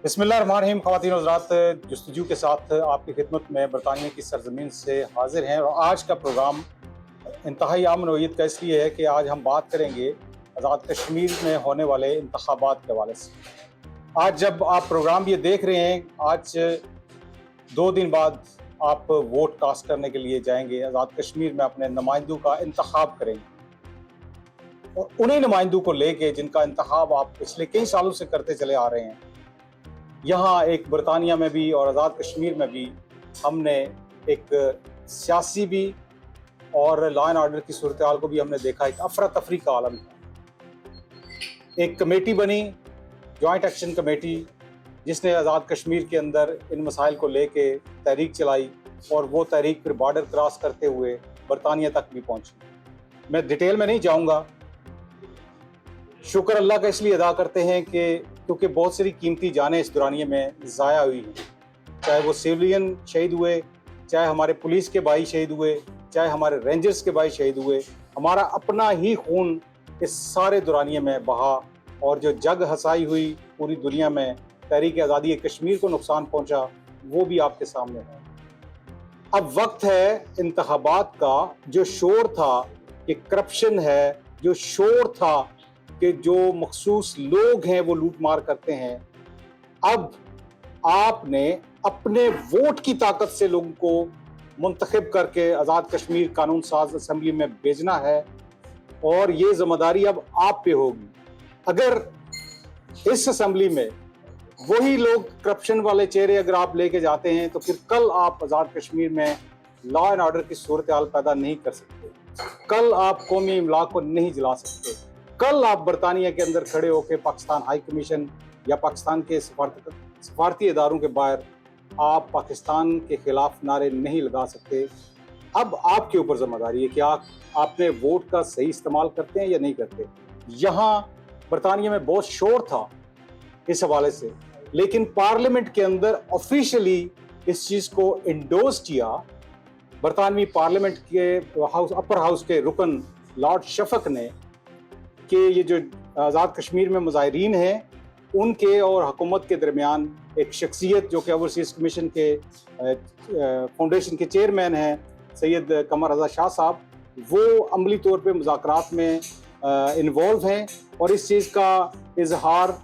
बिस्मिल्लाहिर्रहमानिर्रहीम। ख़वातीन और हज़रात, जस्तजू के साथ आपकी खिदमत में बरतानिया की सरज़मीन से हाजिर हैं। और आज का प्रोग्राम इंतहाई अमन नोयत का इसलिए है कि आज हम बात करेंगे आज़ाद कश्मीर में होने वाले इंतखाबात के हवाले से। आज जब आप प्रोग्राम ये देख रहे हैं, आज 2 दिन बाद आप वोट कास्ट करने के लिए जाएंगे, आज़ाद कश्मीर में अपने नुमाइंदों का इंतखाब करेंगे। और उन्हीं नुमाइंदों को लेके जिनका इंतखाब आप पिछले कई सालों से करते चले आ रहे हैं, यहाँ एक बरतानिया में भी और आज़ाद कश्मीर में भी हमने एक सियासी भी और लॉ एंड ऑर्डर की सूरत हाल को भी हमने देखा। एक अफरा तफरी का आलम था। एक कमेटी बनी, जॉइंट एक्शन कमेटी, जिसने आज़ाद कश्मीर के अंदर इन मसाइल को लेके तहरीक चलाई और वो तहरीक फिर बॉर्डर क्रॉस करते हुए बरतानिया तक भी पहुंची। मैं डिटेल में नहीं जाऊंगा। शुक्र अल्लाह का इसलिए अदा करते हैं कि क्योंकि बहुत सारी कीमती जानें इस दौरानिए में ज़ाया हुई हैं। चाहे वो सिविलियन शहीद हुए, चाहे हमारे पुलिस के भाई शहीद हुए, चाहे हमारे रेंजर्स के भाई शहीद हुए, हमारा अपना ही खून इस सारे दौरानिए में बहा। और जो जग हसाई हुई पूरी दुनिया में, तहरीक आज़ादी कश्मीर को नुकसान पहुंचा, वो भी आपके सामने है। अब वक्त है इंतखाबात का। जो शोर था कि करप्शन है, जो शोर था कि जो मखसूस लोग हैं वो लूट मार करते हैं, अब आपने अपने वोट की ताकत से लोगों को मुंतखब करके आज़ाद कश्मीर कानून साज असम्बली में भेजना है। और ये जिम्मेदारी अब आप पे होगी। अगर इस असम्बली में वही लोग करप्शन वाले चेहरे अगर आप लेके जाते हैं, तो फिर कल आप आज़ाद कश्मीर में लॉ एंड ऑर्डर की सूरत हाल पैदा नहीं कर सकते। कल आप कौमी इमलाक को नहीं जला सकते। कल आप बरतानिया के अंदर खड़े होकर पाकिस्तान हाई कमीशन या पाकिस्तान के सफारती इदारों के बाहर आप पाकिस्तान के खिलाफ नारे नहीं लगा सकते। अब आपके ऊपर जिम्मेदारी है कि आपने वोट का सही इस्तेमाल करते हैं या नहीं करते। यहाँ बरतानिया में बहुत शोर था इस हवाले से, लेकिन पार्लियामेंट के अंदर ऑफिशियली इस चीज़ को इंडोर्स किया बरतानवी पार्लियामेंट के अपर हाउस के रुकन लॉर्ड शफक ने कि ये जो आज़ाद कश्मीर में मुजाहिरीन हैं, उनके और हुकूमत के दरमियान एक शख्सियत जो कि ओवरसीज कमीशन के फाउंडेशन के चेयरमैन हैं, सैयद कमर रज़ा शाह साहब, वो अमली तौर पे मुज़ाकरात में इन्वॉल्व हैं। और इस चीज़ का इजहार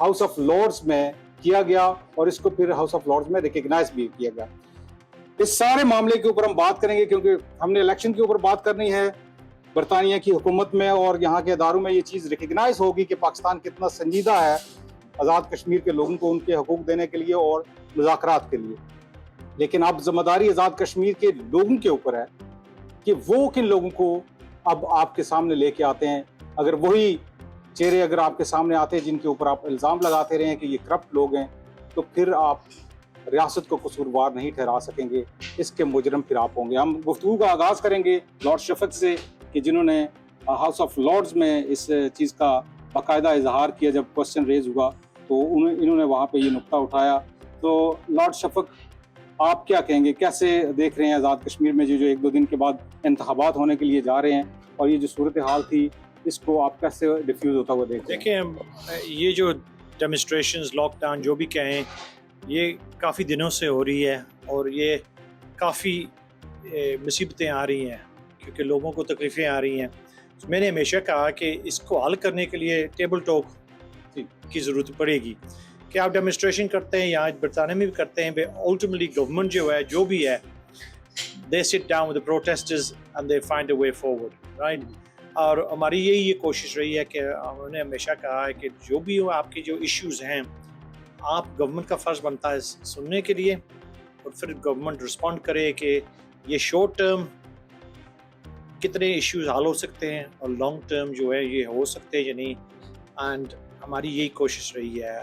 हाउस ऑफ लॉर्ड्स में किया गया और इसको फिर हाउस ऑफ लॉर्ड्स में रिकग्नाइज भी किया गया। इस सारे मामले के ऊपर हम बात करेंगे, क्योंकि हमने इलेक्शन के ऊपर बात करनी है। बरतानिया की हुकूमत में और यहाँ के इदारों में ये चीज़ रिकग्नाइज होगी कि पाकिस्तान कितना संजीदा है आज़ाद कश्मीर के लोगों को उनके हकूक़ देने के लिए और मुज़ाकरात के लिए। लेकिन अब जिम्मेदारी आज़ाद कश्मीर के लोगों के ऊपर है कि वो किन लोगों को अब आपके सामने लेके आते हैं। अगर वही चेहरे अगर आपके सामने आते हैं जिनके ऊपर आप इल्ज़ाम लगाते रहे कि ये करप्ट लोग हैं, तो फिर आप रियासत को कसूरवार नहीं ठहरा सकेंगे। इसके मुजरम फिर आप होंगे। हम गुफ्तगू का आगाज़ करेंगे लॉर्ड शफक से कि जिन्होंने हाउस ऑफ लॉर्ड्स में इस चीज़ का बाकायदा इजहार किया। जब क्वेश्चन रेज हुआ तो इन्होंने वहाँ पे ये नुक्ता उठाया। तो लॉर्ड शफक, आप क्या कहेंगे, कैसे देख रहे हैं आज़ाद कश्मीर में जो 1-2 दिन के बाद इंतखाबात होने के लिए जा रहे हैं, और ये जो सूरत हाल थी इसको आप कैसे डिफ्यूज़ होता हुआ देख रहे हैं? देखें, ये जो डेमोन्स्ट्रेशंस, लॉकडाउन जो भी कहें, ये काफ़ी दिनों से हो रही है और ये काफ़ी मुसीबतें आ रही हैं क्योंकि लोगों को तकलीफ़ें आ रही हैं। तो मैंने हमेशा कहा कि इसको हल करने के लिए टेबल टॉक की ज़रूरत पड़ेगी कि आप डेमोन्स्ट्रेशन करते हैं, यहाँ बरतानिया में भी करते हैं, अल्टीमेटली गवर्नमेंट जो है, जो भी है, they sit down with the protesters and they find a way forward, right. और हमारी यही कोशिश रही है कि हमने हमेशा कहा है कि जो भी हो, आपके जो इश्यूज़ हैं, आप गवर्नमेंट का फ़र्ज़ बनता है सुनने के लिए और फिर गवर्नमेंट रिस्पॉन्ड करे कि ये शॉर्ट टर्म कितने इश्यूज़ हल हो सकते हैं और लॉन्ग टर्म जो है ये हो सकते हैं या नहीं। एंड हमारी यही कोशिश रही है।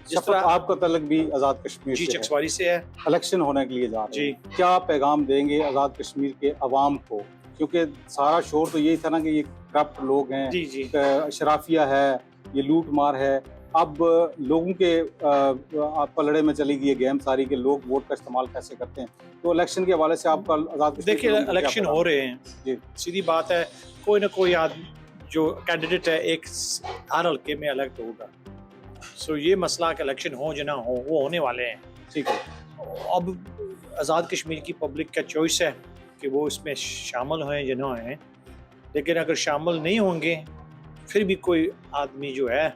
जिस तरह आपका तल्लुक भी आज़ाद कश्मीर जी से चकसवारी से है, इलेक्शन होने के लिए जा रहे जी। हैं, क्या पैगाम देंगे आज़ाद कश्मीर के अवाम को? क्योंकि सारा शोर तो यही था ना कि ये करप्ट लोग हैं, जी जी शराफिया है, ये लूट मार है। अब लोगों के पलड़े में चली गई है गेम सारी के लोग वोट का इस्तेमाल कैसे करते हैं। तो इलेक्शन के हवाले से आपका आज़ाद कश्मीर देखिए, इलेक्शन हो रहे हैं जी, सीधी बात है, कोई ना कोई आदमी जो कैंडिडेट है एक हर हल्के में अलग होगा। सो ये मसला कि इलेक्शन हो या ना हो वो होने वाले हैं। ठीक है, अब आज़ाद कश्मीर की पब्लिक का चॉइस है कि वो इसमें शामिल हों या ना हों, लेकिन अगर शामिल नहीं होंगे फिर भी कोई आदमी जो है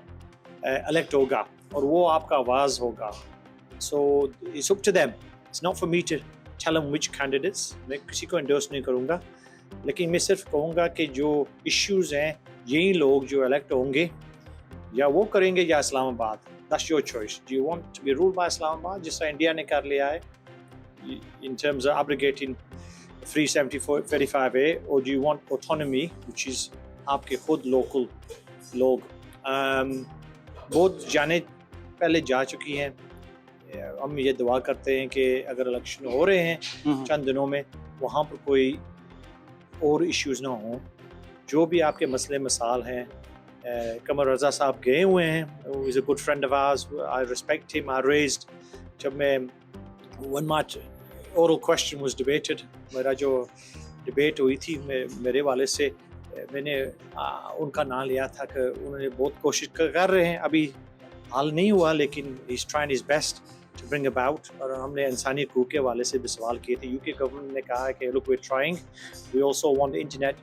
इलेक्ट होगा और वो आपका आवाज़ होगा। So it's up to them, it's not for me to tell them which candidates, मैं किसी को एंडोर्स नहीं करूँगा, लेकिन मैं सिर्फ कहूँगा कि जो इश्यूज़ हैं यही लोग जो इलेक्ट होंगे या वो करेंगे या Islamabad, that's your choice. Do you want to be ruled by Islamabad जिस तरह इंडिया ने कर लिया है in terms of abrogating 370-35A, or do you want autonomy which is आपके खुद लोकल लोग बहुत जाने पहले जा चुकी हैं। हम ये दुआ करते हैं कि अगर इलेक्शन हो रहे हैं चंद दिनों में वहाँ पर कोई और इश्यूज़ ना हों, जो भी आपके मसले मसाल हैं। कमर रज़ा साहब गए हुए हैं, he is a good friend of ours, I respect him, I raised जब मैं when my oral question was debated, मेरा जो डिबेट हुई थी मेरे वाले से, मैंने उनका नाम लिया था कि उन्होंने बहुत कोशिश कर रहे हैं, अभी हाल नहीं हुआ लेकिन he's trying his best to bring about। और हमने इंसानी हकूक़ के वाले से भी सवाल किए थे। यूके गवर्नमेंट ने कहा है कि look we're trying, we also want the internet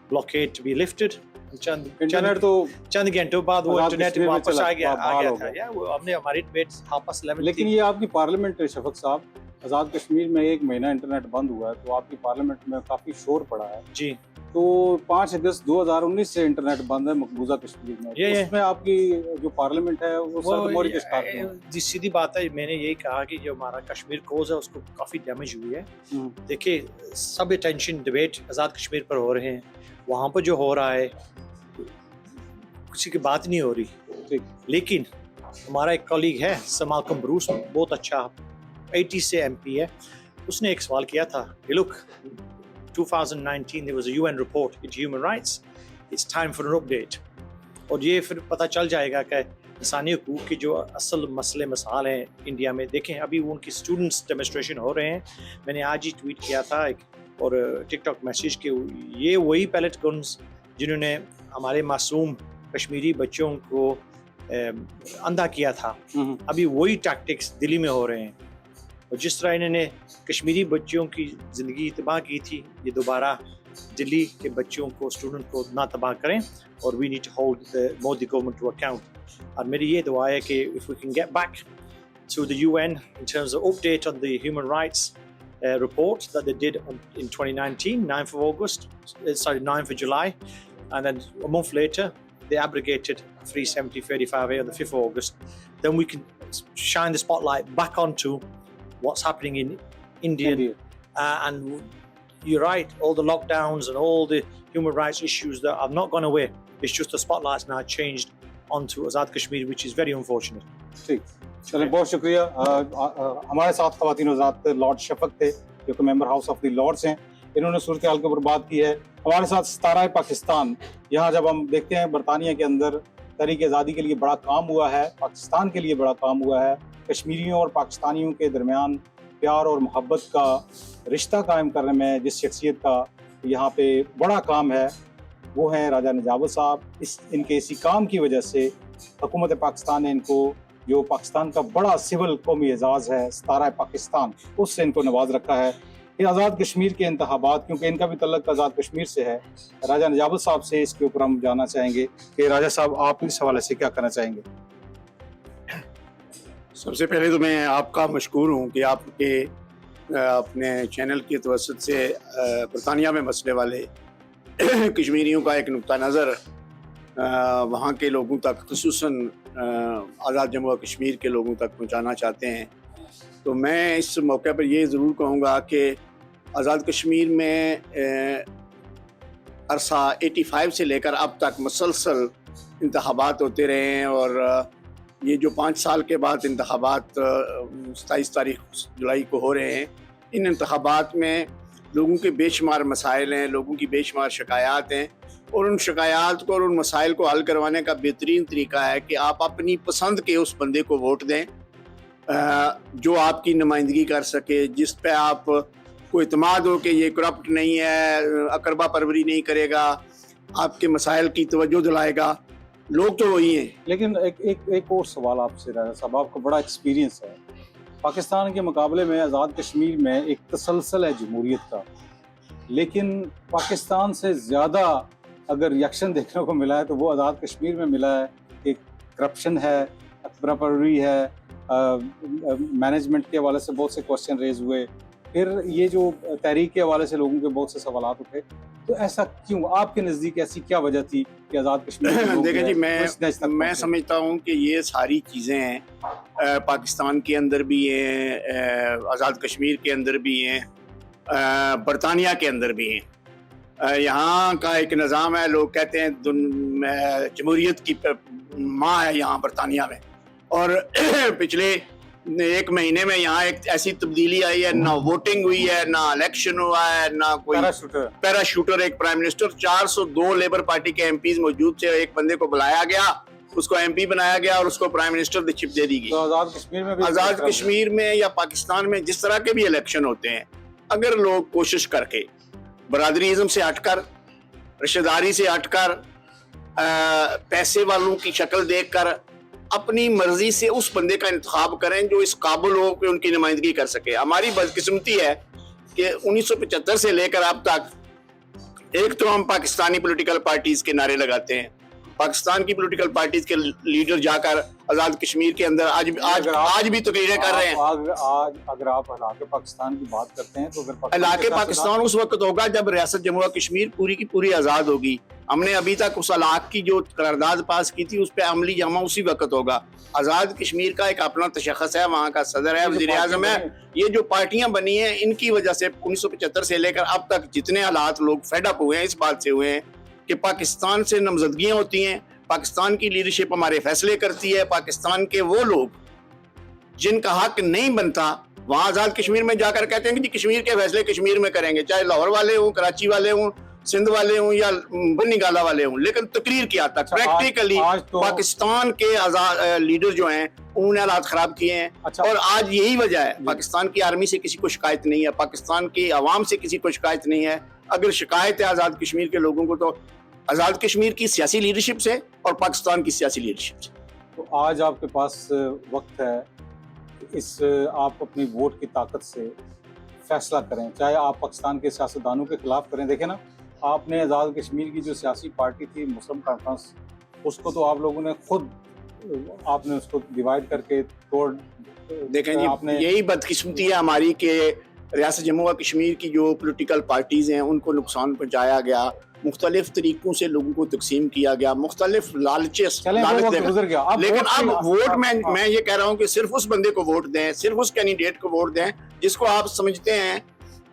blockade to be lifted। Internet तो चंद घंटों बाद वो इंटरनेट वापस आ गया था, या वो हमने हमारी डिबेट आपस लेवल। लेकिन ये आपकी पार्लियामेंट शफक साहब, आज़ाद कश्मीर में 1 महीना इंटरनेट बंद हुआ है तो आपकी पार्लियामेंट में काफ़ी शोर पड़ा है जी। तो 5 अगस्त 2019 से इंटरनेट बंद है मकबूजा कश्मीर में, ये उसमें आपकी जो पार्लियामेंट है वो सरगर्मी के शिकार है। जी सीधी बात है, मैंने यही कहा कि जो हमारा कश्मीर कोज है उसको काफ़ी डैमेज हुई है। देखिए सब अटेंशन डिबेट आज़ाद कश्मीर पर हो रहे हैं, वहाँ पर जो हो रहा है किसी की बात नहीं हो रही। लेकिन हमारा एक कॉलीग है समालकम ब्रूस, बहुत अच्छा 80 से MP है, उसने एक सवाल किया था कि look 2019 there was a UN report into human rights, it's time for an update। और ये फिर पता चल जाएगा कि इंसानी हकूक़ के जो असल मसले मसाल हैं इंडिया में। देखें अभी उनकी स्टूडेंट्स डेमोस्ट्रेशन हो रहे हैं, मैंने आज ही ट्वीट किया था और टिकटॉक मैसेज के, ये वही पैलेट गन्स जिन्होंने हमारे मासूम कश्मीरी बच्चों को अंधा किया था, अभी वही टैक्टिक्स दिल्ली में हो रहे हैं। और जिस तरह इन्होंने कश्मीरी बच्चों की ज़िंदगी तबाह की थी, ये दोबारा दिल्ली के बच्चों को, स्टूडेंट को ना तबाह करें। और we need to hold the Modi government to account. और मेरी ये दुआ है कि if we can get back to the UN in terms of update on the human rights report that they did in 2019, 9th of August, 9th of July, and then a month later they abrogated 370-35A on the 5th of August, then we can shine the spotlight back onto what's happening in India. And you're right, all the lockdowns and all the human rights issues that have not gone away, it's just the spotlight's now changed onto Azad Kashmir, which is very unfortunate. ठीक, चलिए बहुत शुक्रिया। हमारे साथ ख़वातीन वज़ारत Lord Shafaq थे जो कि member house of the lords हैं, इन्होंने सूरत हाल के ऊपर बात की है। हमारे साथ सितारा पाकिस्तान, यहाँ जब हम देखते हैं बरतानिया के अंदर तहरीक आज़ादी के लिए बड़ा काम हुआ है, पाकिस्तान के लिए बड़ा काम हुआ है, कश्मीरियों और पाकिस्तानियों के दरमियान प्यार और मोहब्बत का रिश्ता कायम करने में जिस शख्सियत का यहाँ पे बड़ा काम है वो हैं राजा नजावत साहब। इनके इसी काम की वजह से हुकूमत पाकिस्तान ने इनको, जो पाकिस्तान का बड़ा सिविल कौमी एजाज़ है सितारा पाकिस्तान, उससे इनको नवाज रखा है। ये आज़ाद कश्मीर के इंतखाबात, क्योंकि इनका भी तल्लक आज़ाद कश्मीर से है, राजा नजावत साहब से इसके ऊपर हम जानना चाहेंगे कि राजा साहब आप इस हवाले से क्या कहना चाहेंगे। सबसे पहले तो मैं आपका मशकूर हूँ कि आपके अपने चैनल की तवसत से बरतानिया में मसले वाले कश्मीरियों का एक नुक्ता नज़र वहाँ के लोगों तक, खुसूसन आज़ाद जम्मू कश्मीर के लोगों तक पहुँचाना चाहते हैं। तो मैं इस मौके पर ये ज़रूर कहूँगा कि आज़ाद कश्मीर में अरसा 85 से लेकर अब तक मुसलसल इंतखाबात होते रहे हैं और ये जो 5 साल के बाद इंतखाबात 27 तारीख जुलाई को हो रहे हैं, इन इंतखाबात में लोगों के बेशुमार मसाइल हैं, लोगों की बेशुमार शिकायत हैं और उन शिकायत को और उन मसाइल को हल करवाने का बेहतरीन तरीका है कि आप अपनी पसंद के उस बंदे को वोट दें जो आपकी नुमाइंदगी कर सके, जिस पे आप को इत्मीनान हो कि ये करप्ट नहीं है, अकरबा परवरी नहीं करेगा, आपके मसाइल की तवज्जो दिलाएगा। लोग तो वही हैं। लेकिन एक और सवाल आपसे राजा साहब, आपको बड़ा एक्सपीरियंस है, पाकिस्तान के मुकाबले में आज़ाद कश्मीर में एक तसलसल है जमहूरियत का, लेकिन पाकिस्तान से ज़्यादा अगर रिएक्शन देखने को मिला है तो वो आज़ाद कश्मीर में मिला है। एक करप्शन है, अफरा-तफरी है, मैनेजमेंट के हवाले से बहुत से क्वेश्चन रेज हुए, फिर ये जो तहरीक के हवाले से लोगों के बहुत से सवालात उठे। तो ऐसा क्यों, आपके नज़दीक ऐसी क्या वजह थी कि आज़ाद कश्मीर के लोग देखें जी, मैं मैं समझता हूँ कि ये सारी चीज़ें हैं, पाकिस्तान के अंदर भी हैं, आज़ाद कश्मीर के अंदर भी हैं, बरतानिया के अंदर भी हैं। यहाँ का एक निज़ाम है, लोग कहते हैं जमहूरियत की माँ है यहाँ बरतानिया में, और पिछले एक महीने में यहाँ एक ऐसी तब्दीली आई है, ना वोटिंग हुई है, ना इलेक्शन हुआ है, ना कोई पैराशूटर एक प्राइम मिनिस्टर, 402 लेबर पार्टी के एमपीज मौजूद थे, एक बंदे को बुलाया गया, उसको एमपी बनाया गया और उसको प्राइम मिनिस्टर की चिप दे दी गई। तो आज़ाद कश्मीर में भी, आज़ाद कश्मीर में या पाकिस्तान में जिस तरह के भी इलेक्शन होते हैं, अगर लोग कोशिश करके बरादरीज़म से हटकर, रिश्तेदारी से हटकर, पैसे वालों की शक्ल देखकर अपनी मर्जी से उस बंदे का इंतखाब करें जो इस काबिल हो कि उनकी नुमाइंदगी कर सके। हमारी बदकिस्मती है कि 1975 से लेकर अब तक एक तो हम पाकिस्तानी पॉलिटिकल पार्टीज के नारे लगाते हैं, पाकिस्तान की पॉलिटिकल पार्टीज के लीडर जाकर आज़ाद कश्मीर के अंदर आज भी तकरीरें कर रहे हैं। अगर आप इलाके पाकिस्तान की बात करते हैं तो अगर इलाके पाकिस्तान उस वक्त होगा जब रियासत जम्मू और कश्मीर पूरी की पूरी आज़ाद होगी। हमने अभी तक उस इलाक की जो करारदाद पास की थी उस पर अमली जामा उसी वक्त होगा। आज़ाद कश्मीर का एक अपना तशख़्ख़ुस है, वहाँ का सदर है, वज़ीर आज़म है। ये जो पार्टियां बनी हैं इनकी वजह से 1975 से लेकर अब तक जितने हालात लोग फेडअप हुए हैं इस बात से हुए हैं कि पाकिस्तान से नामजदगियाँ होती हैं, पाकिस्तान की लीडरशिप हमारे फैसले करती है, पाकिस्तान के वो लोग जिनका हक नहीं बनता वहाँ आज़ाद कश्मीर में जाकर कहते हैं कि जी कश्मीर के फैसले कश्मीर में करेंगे, चाहे लाहौर वाले हों, कराची वाले हों, सिंध वाले हों या बन्नी गाला वाले हों। लेकिन तकरीर किया तक प्रैक्टिकली पाकिस्तान के लीडर जो हैं उन्होंने हालात ख़राब किए हैं। और आज यही वजह है, पाकिस्तान की आर्मी से किसी को शिकायत नहीं है, पाकिस्तान की आवाम से किसी को शिकायत नहीं है। अगर शिकायत है आज़ाद कश्मीर के लोगों को तो आज़ाद कश्मीर की सियासी लीडरशिप से और पाकिस्तान की सियासी लीडरशिप से। तो आज आपके पास वक्त है, इस आप अपनी वोट की ताकत से फैसला करें, चाहे आप पाकिस्तान के सियासतदानों के खिलाफ करें। देखें ना, आपने आज़ाद कश्मीर की जो सियासी पार्टी थी मुस्लिम कॉन्फ्रेंस, उसको तो आप लोगों ने खुद आपने उसको डिवाइड करके तोड़। देखें जी, आपने यही बदकिस्मती है हमारी कि रियासत जम्मू और कश्मीर की जो पॉलिटिकल पार्टीज़ हैं उनको नुकसान पहुँचाया गया, मुख्तलिफ तरीकों से लोगों को तकसीम किया गया, मुख्तलिफ लालच गुजर गया। लेकिन अब वोट मैं ये कह रहा हूँ कि सिर्फ उस बंदे को वोट दें, सिर्फ उस कैंडिडेट को वोट दें जिसको आप समझते हैं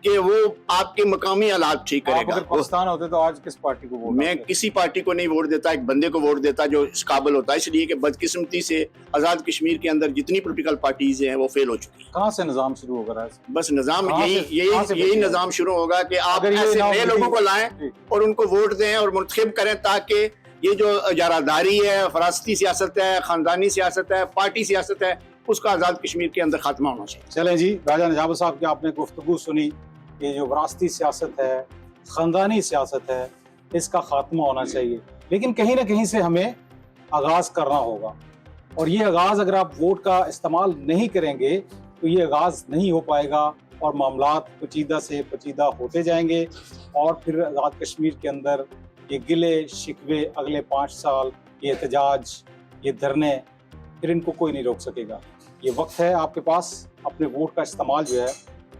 कि वो आपके मकामी हालात ठीक करेगा। अगर पाकिस्तान होते तो आज किस पार्टी को वोट? मैं किसी पार्टी को नहीं वोट देता, एक बंदे को वोट देता जो इस काबिल होता है, इसलिए कि बदकिस्मती से आज़ाद कश्मीर के अंदर जितनी पॉलिटिकल पार्टीज हैं वो फेल हो चुकी हैं। कहाँ से निज़ाम शुरू होगा? बस निज़ाम यही निज़ाम शुरू होगा कि आप ऐसे नए लोगों को लाएं और उनको वोट दें और मुंतखब करें, ताकि ये जो इजारादारी है, फरासती सियासत है, ख़ानदानी सियासत है, पार्टी सियासत है, उसका आज़ाद कश्मीर के अंदर खात्मा होना चाहिए। चलें जी, राजा निजाम साहब की आपने गुफ्तगू सुनी, ये जो विरासती सियासत है, ख़ानदानी सियासत है, इसका खात्मा होना चाहिए, लेकिन कहीं ना कहीं से हमें आगाज़ करना होगा। और ये आगाज़ अगर आप वोट का इस्तेमाल नहीं करेंगे तो ये आगाज़ नहीं हो पाएगा और मामलात पेचीदा से पेचीदा होते जाएंगे और फिर आज़ाद कश्मीर के अंदर ये गिले शिकवे अगले 5 साल, ये एहतजाज, ये धरने, फिर इनको कोई नहीं रोक सकेगा। ये वक्त है आपके पास, अपने वोट का इस्तेमाल जो है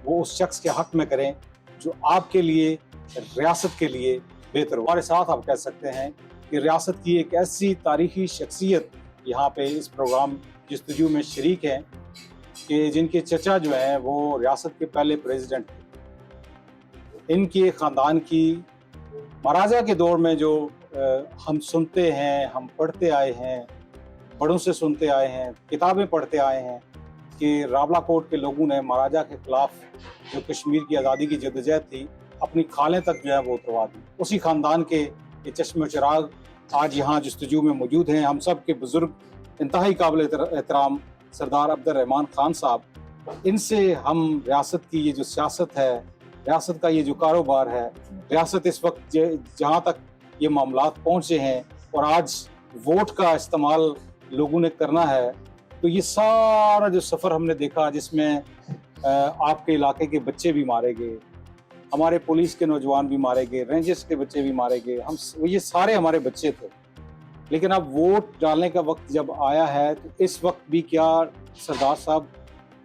वो उस शख्स के हक में करें जो आपके लिए, रियासत के लिए बेहतर हो। हमारे साथ आप कह सकते हैं कि रियासत की एक ऐसी तारीखी शख्सियत यहाँ पे इस प्रोग्राम जस्तजू में शरीक हैं कि जिनके चचा जो हैं वो रियासत के पहले प्रेसिडेंट थे। इनके ख़ानदान की महाराजा के दौर में जो हम सुनते हैं, हम पढ़ते आए हैं, बड़ों से सुनते आए हैं, किताबें पढ़ते आए हैं कि रावलाकोट के लोगों ने महाराजा के खिलाफ जो कश्मीर की आज़ादी की जदोजहद थी अपनी खालें तक जो है वो उतरवा दी। उसी ख़ानदान के ये चश्मे चिराग आज यहाँ जस्तजू में मौजूद हैं। हम सब के बुज़ुर्ग, इंतहाई काबिल एहतराम सरदार अब्दुर्रहमान खान साहब, इनसे हम रियासत की ये जो सियासत है, रियासत का ये जो कारोबार है, रियासत इस वक्त जहाँ तक ये मामलात पहुँचे हैं और आज वोट का इस्तेमाल लोगों ने करना है, तो ये सारा जो सफ़र हमने देखा जिसमें आपके इलाके के बच्चे भी मारे गए, हमारे पुलिस के नौजवान भी मारे गए, रेंजर्स के बच्चे भी मारे गए, ये सारे हमारे बच्चे थे। लेकिन अब वोट डालने का वक्त जब आया है तो इस वक्त भी क्या सरदार साहब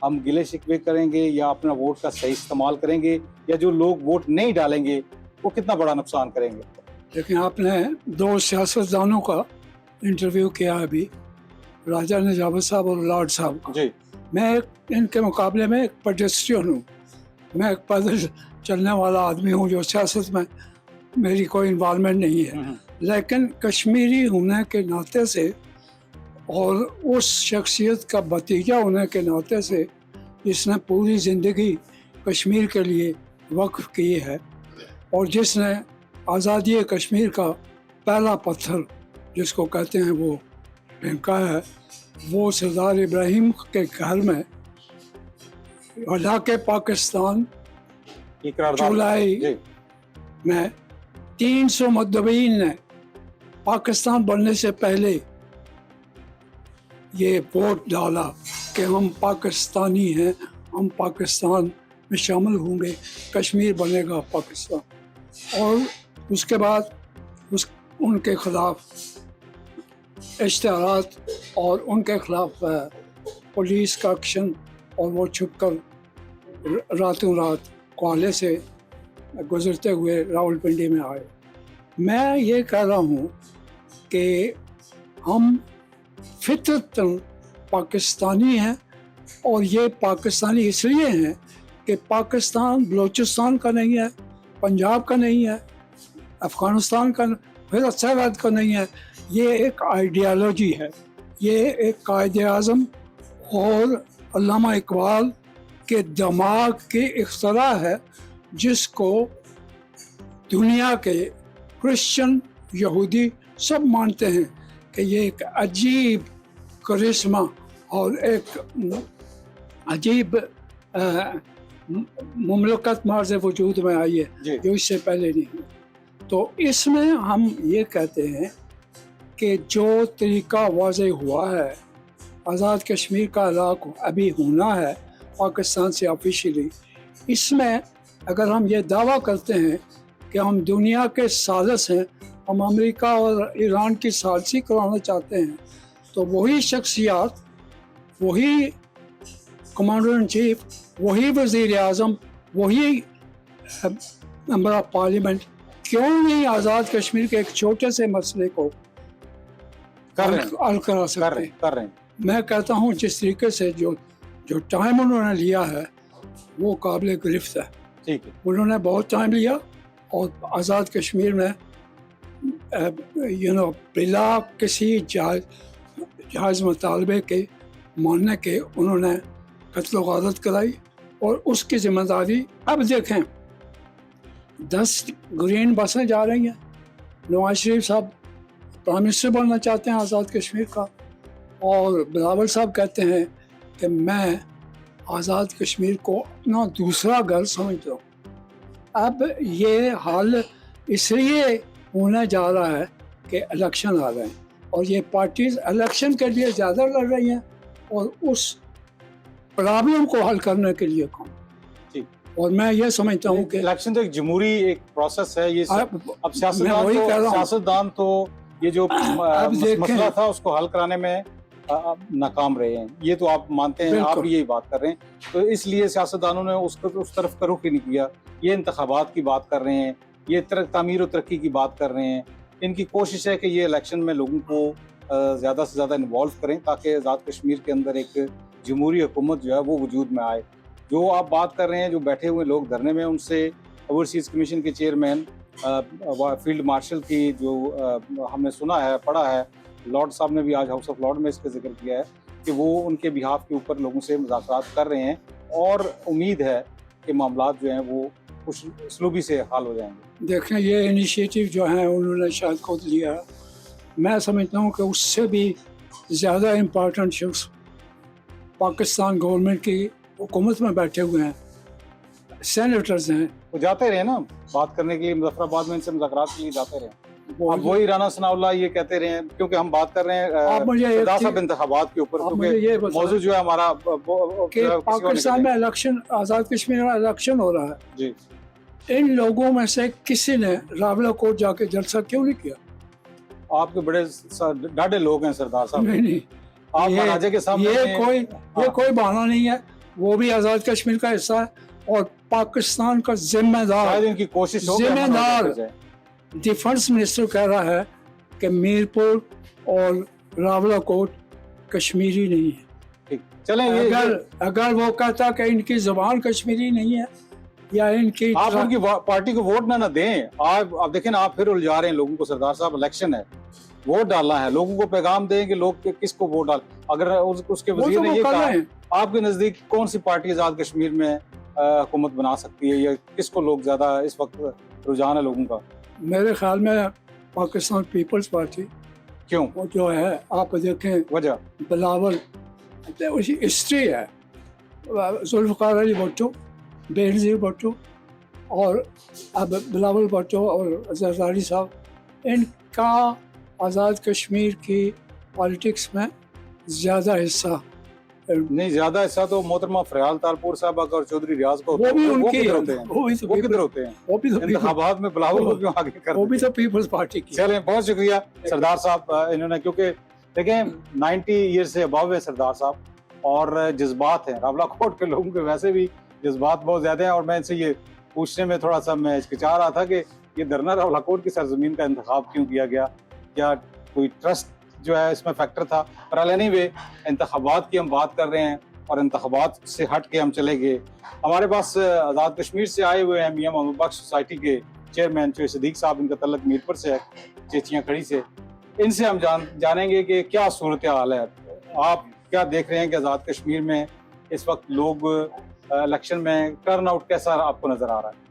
हम गिले शिकवे करेंगे या अपना वोट का सही इस्तेमाल करेंगे, या जो लोग वोट नहीं डालेंगे वो कितना बड़ा नुकसान करेंगे? लेकिन आपने दो सियासतदानों का इंटरव्यू किया अभी, राजा नजावत साहब और लॉर्ड साहब का। जी मैं इनके मुकाबले में एक पेडेस्ट्रियन हूँ, मैं एक पैदल चलने वाला आदमी हूँ जो सियासत में मेरी कोई इन्वॉल्वमेंट नहीं है, लेकिन कश्मीरी होने के नाते से और उस शख्सियत का भतीजा होने के नाते से जिसने पूरी ज़िंदगी कश्मीर के लिए वक्फ की है और जिसने आज़ादी कश्मीर का पहला पत्थर जिसको कहते हैं वो फेंका है, वो सरदार इब्राहिम के घर में इलाके पाकिस्तान जुलाई जी में 300 मुद्दईन ने पाकिस्तान बनने से पहले ये वोट डाला कि हम पाकिस्तानी हैं, हम पाकिस्तान में शामिल होंगे, कश्मीर बनेगा पाकिस्तान। और उसके बाद उनके खिलाफ इश्तिहारात और उनके खिलाफ पुलिस का एक्शन, और वो छुपकर रातों रात कोहाले से गुजरते हुए रावलपिंडी में आए। मैं ये कह रहा हूँ कि हम फितरतन पाकिस्तानी हैं, और ये पाकिस्तानी इसलिए हैं कि पाकिस्तान बलूचिस्तान का नहीं है, पंजाब का नहीं है, अफ़गानिस्तान का, फिर सैयद का नहीं है। ये एक आइडियालॉजी है, ये एक कायदे-ए-आज़म और अल्लामा इकबाल के दिमाग की इख्तरा है, जिसको दुनिया के क्रिश्चियन, यहूदी सब मानते हैं कि ये एक अजीब करिश्मा और एक अजीब मुमलकत मार्ज़ वजूद में आई है जो इससे पहले नहीं हुई। तो इसमें हम ये कहते हैं कि जो तरीका वाज़े हुआ है, आज़ाद कश्मीर का इलाक़ा अभी होना है पाकिस्तान से ऑफिशियली, इसमें अगर हम ये दावा करते हैं कि हम दुनिया के साजिश हैं, हम अमेरिका और ईरान की साजिशी कराना चाहते हैं, तो वही शख्सियात, वही कमांडर इन चीफ, वही वज़ीर आज़म, वही मेंबर ऑफ पार्लियामेंट क्यों नहीं आज़ाद कश्मीर के एक छोटे से मसले को हल करा सकते? कर रहे हैं। मैं कहता हूँ जिस तरीके से जो टाइम उन्होंने लिया है वो काबिल गिरफ्त है। ठीक है, उन्होंने बहुत टाइम लिया और आज़ाद कश्मीर में बिला किसी जायज़ मुतालबे के मानने के उन्होंने कत्ल गारत कराई, और उसकी ज़िम्मेदारी अब देखें 10 ग्रीन बसें जा रही हैं। नवाज शरीफ साहब प्राइम मिनिस्टर बनना चाहते हैं आज़ाद कश्मीर का, और बिलावल साहब कहते हैं कि मैं आज़ाद कश्मीर को अपना दूसरा घर समझता हूँ। अब ये हाल इसलिए होने जा रहा है कि इलेक्शन आ रहे हैं, और ये पार्टीज इलेक्शन के लिए ज़्यादा लड़ रही हैं और उस प्रॉब्लम को हल करने के लिए कम। और मैं ये समझता हूँ कि इलेक्शन तो एक जमहूरी एक प्रोसेस है। ये अब सियासतदान तो ये जो मसला था उसको हल कराने में नाकाम रहे हैं, ये तो आप मानते हैं, आप भी यही बात कर रहे हैं। तो इसलिए सियासतदानों ने उस तरफ का रुख ही नहीं किया। ये इंतखाबात की बात कर रहे हैं, ये तामीर और तरक्की की बात कर रहे हैं। इनकी कोशिश है कि ये इलेक्शन में लोगों को ज़्यादा से ज़्यादा इन्वॉल्व करें ताकि आज़ाद कश्मीर के अंदर एक जमहूरी हुकूमत जो है वो वजूद में आए। जो आप बात कर रहे हैं, जो बैठे हुए लोग धरने में, उनसे ओवरसीज़ कमीशन के चेयरमैन फील्ड मार्शल की जो हमने सुना है, पढ़ा है, लॉर्ड साहब ने भी आज हाउस ऑफ लॉर्ड में इसका जिक्र किया है कि वो उनके बिहाफ के ऊपर लोगों से मुज़ाकरात कर रहे हैं, और उम्मीद है कि मामलात जो हैं वो कुछ उसलूबी से हल हो जाएंगे। देखें, ये इनिशिएटिव जो है उन्होंने शायद खुद लिया। मैं समझता हूँ कि उससे भी ज़्यादा इम्पोर्टेंट शख्स पाकिस्तान गवर्नमेंट की हुकूमत में बैठे हुए हैं, सेनेटर्स हैं। वो जाते रहे ना बात करने के लिए, मुजफ्फराबाद में इनसे मुज़ाकरात के लिए जाते रहे। اب وہی رانا ثناءاللہ یہ کہتے رہے ہیں، کیونکہ ہم بات کر رہے ہیں آپ مجھے ایک سردار صاحب چیز- انتخابات کے اوپر، آپ مجھے یہ کیونکہ بتائیں موضوع جو ہے ہمارا کہ پاکستان میں الیکشن، آزاد کشمیر میں الیکشن ہو رہا ہے، جی ان لوگوں میں سے کسی نے راولہ کوٹ جا کے جلسہ کیوں نہیں کیا؟ آپ کے بڑے ڈاڈے لوگ ہیں سردار صاحب، نہیں نہیں، آپ یہ- مہاراجے کے سامنے یہ کوئی بہانہ نہیں ہے، وہ بھی آزاد کشمیر کا حصہ ہے اور پاکستان کا ذمہ دار شاید ان کی کوشش ہو کہ ذمہ امن ہو دار جائے۔ ڈیفنس منسٹر کہہ رہا ہے کہ میرپور اور راولہ کوٹ کشمیری نہیں ہے۔ ٹھیک، چلیں یہ اگر وہ کہتا کہ ان کی زبان کشمیری نہیں ہے یا ان کی آپ ان کی پارٹی کو ووٹ نہ دیں، آپ دیکھیں نا، آپ پھر الجھا رہے ہیں لوگوں کو۔ سردار صاحب الیکشن ہے، ووٹ ڈالنا ہے، لوگوں کو پیغام دیں کہ لوگ کس کو ووٹ ڈال۔ اگر اس کے وہ وزیر تو نے وہ یہ کر کہا، رہے ہیں۔ آپ کے نزدیک کون سی پارٹی آزاد کشمیر میں حکومت بنا سکتی ہے، یا کس کو لوگ زیادہ اس وقت رجحان ہے لوگوں کا؟ میرے خیال میں پاکستان پیپلز پارٹی، کیوں؟ وہ جو ہے آپ دیکھیں وجہ بلاول، ہسٹری ہے، ذوالفقار علی بھٹو، بینظیر بھٹو اور اب بلاول بھٹو اور زرداری صاحب، ان کا آزاد کشمیر کی پالیٹکس میں زیادہ حصہ، نہیں، زیادہ حصہ تو محترمہ فریال تالپور صاحبہ اور چودھری ریاض کو وہ بھی ان کی کدھر ہوتے ہیں؟ وہ کدھر ہوتے ہیں وہ بھی تو انتخابات میں؟ بلاول کو کیوں آگے کر وہ بھی دیتے تو پیپلز پارٹی کی۔ چلیں، بہت شکریہ سردار صاحب، انہوں نے، کیونکہ دیکھیں 90 ایئر سے ابو ہے سردار صاحب، اور جذبات ہیں راولہ کوٹ کے لوگوں کے، ویسے بھی جذبات بہت زیادہ ہیں، اور میں ان سے یہ پوچھنے میں تھوڑا سا میں ہچکچا رہا تھا کہ یہ دھرنا راولہ کوٹ کی سرزمین کا انتخاب کیوں کیا گیا، کیا کوئی ٹرسٹ جو ہے اس میں فیکٹر تھا؟ پر اینی وے، انتخابات کی ہم بات کر رہے ہیں اور انتخابات سے ہٹ کے ہم چلے گئے۔ ہمارے پاس آزاد کشمیر سے آئے ہوئے ہیں میاں محمد بخش سوسائٹی کے چیئرمین چوہے صدیق صاحب، ان کا تعلق میرپور سے ہے، چیچیاں کھڑی سے۔ ان سے ہم جانیں گے کہ کیا صورتحال ہے، آپ کیا دیکھ رہے ہیں کہ آزاد کشمیر میں اس وقت لوگ الیکشن میں ٹرن آؤٹ کیسا آپ کو نظر آ رہا ہے؟